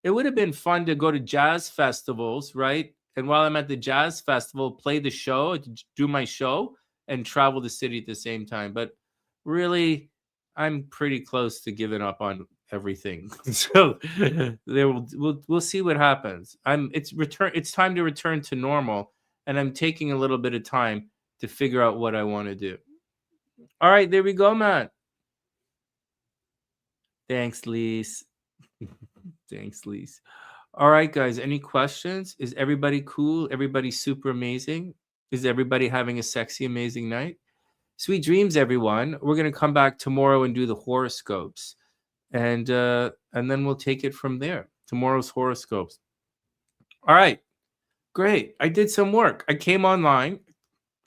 It would have been fun to go to jazz festivals, right? And while I'm at the jazz festival, play the show, do my show, and travel the city at the same time. But really, I'm pretty close to giving up on everything. So we'll see what happens. It's time to return to normal, and I'm taking a little bit of time to figure out what I want to do. All right, there we go, Matt. Thanks, Lise. Thanks, Lise. All right, guys, any questions? Is everybody cool? Everybody super amazing? Is everybody having a sexy, amazing night? Sweet dreams, everyone. We're going to come back tomorrow and do the horoscopes. And then we'll take it from there. Tomorrow's horoscopes. All right. Great. I did some work. I came online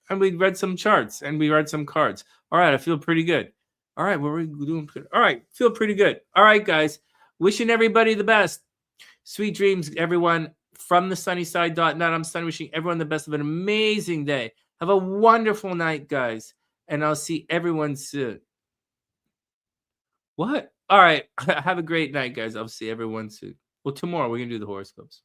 and we read some charts and we read some cards. All right. I feel pretty good. All right. We're doing good. All right. Feel pretty good. All right, guys. Wishing everybody the best. Sweet dreams, everyone. From the sunnyside.net, I'm Sunny, wishing everyone the best of an amazing day. Have a wonderful night, guys. And I'll see everyone soon. What? All right. Have a great night, guys. I'll see everyone soon. Well, tomorrow we're going to do the horoscopes.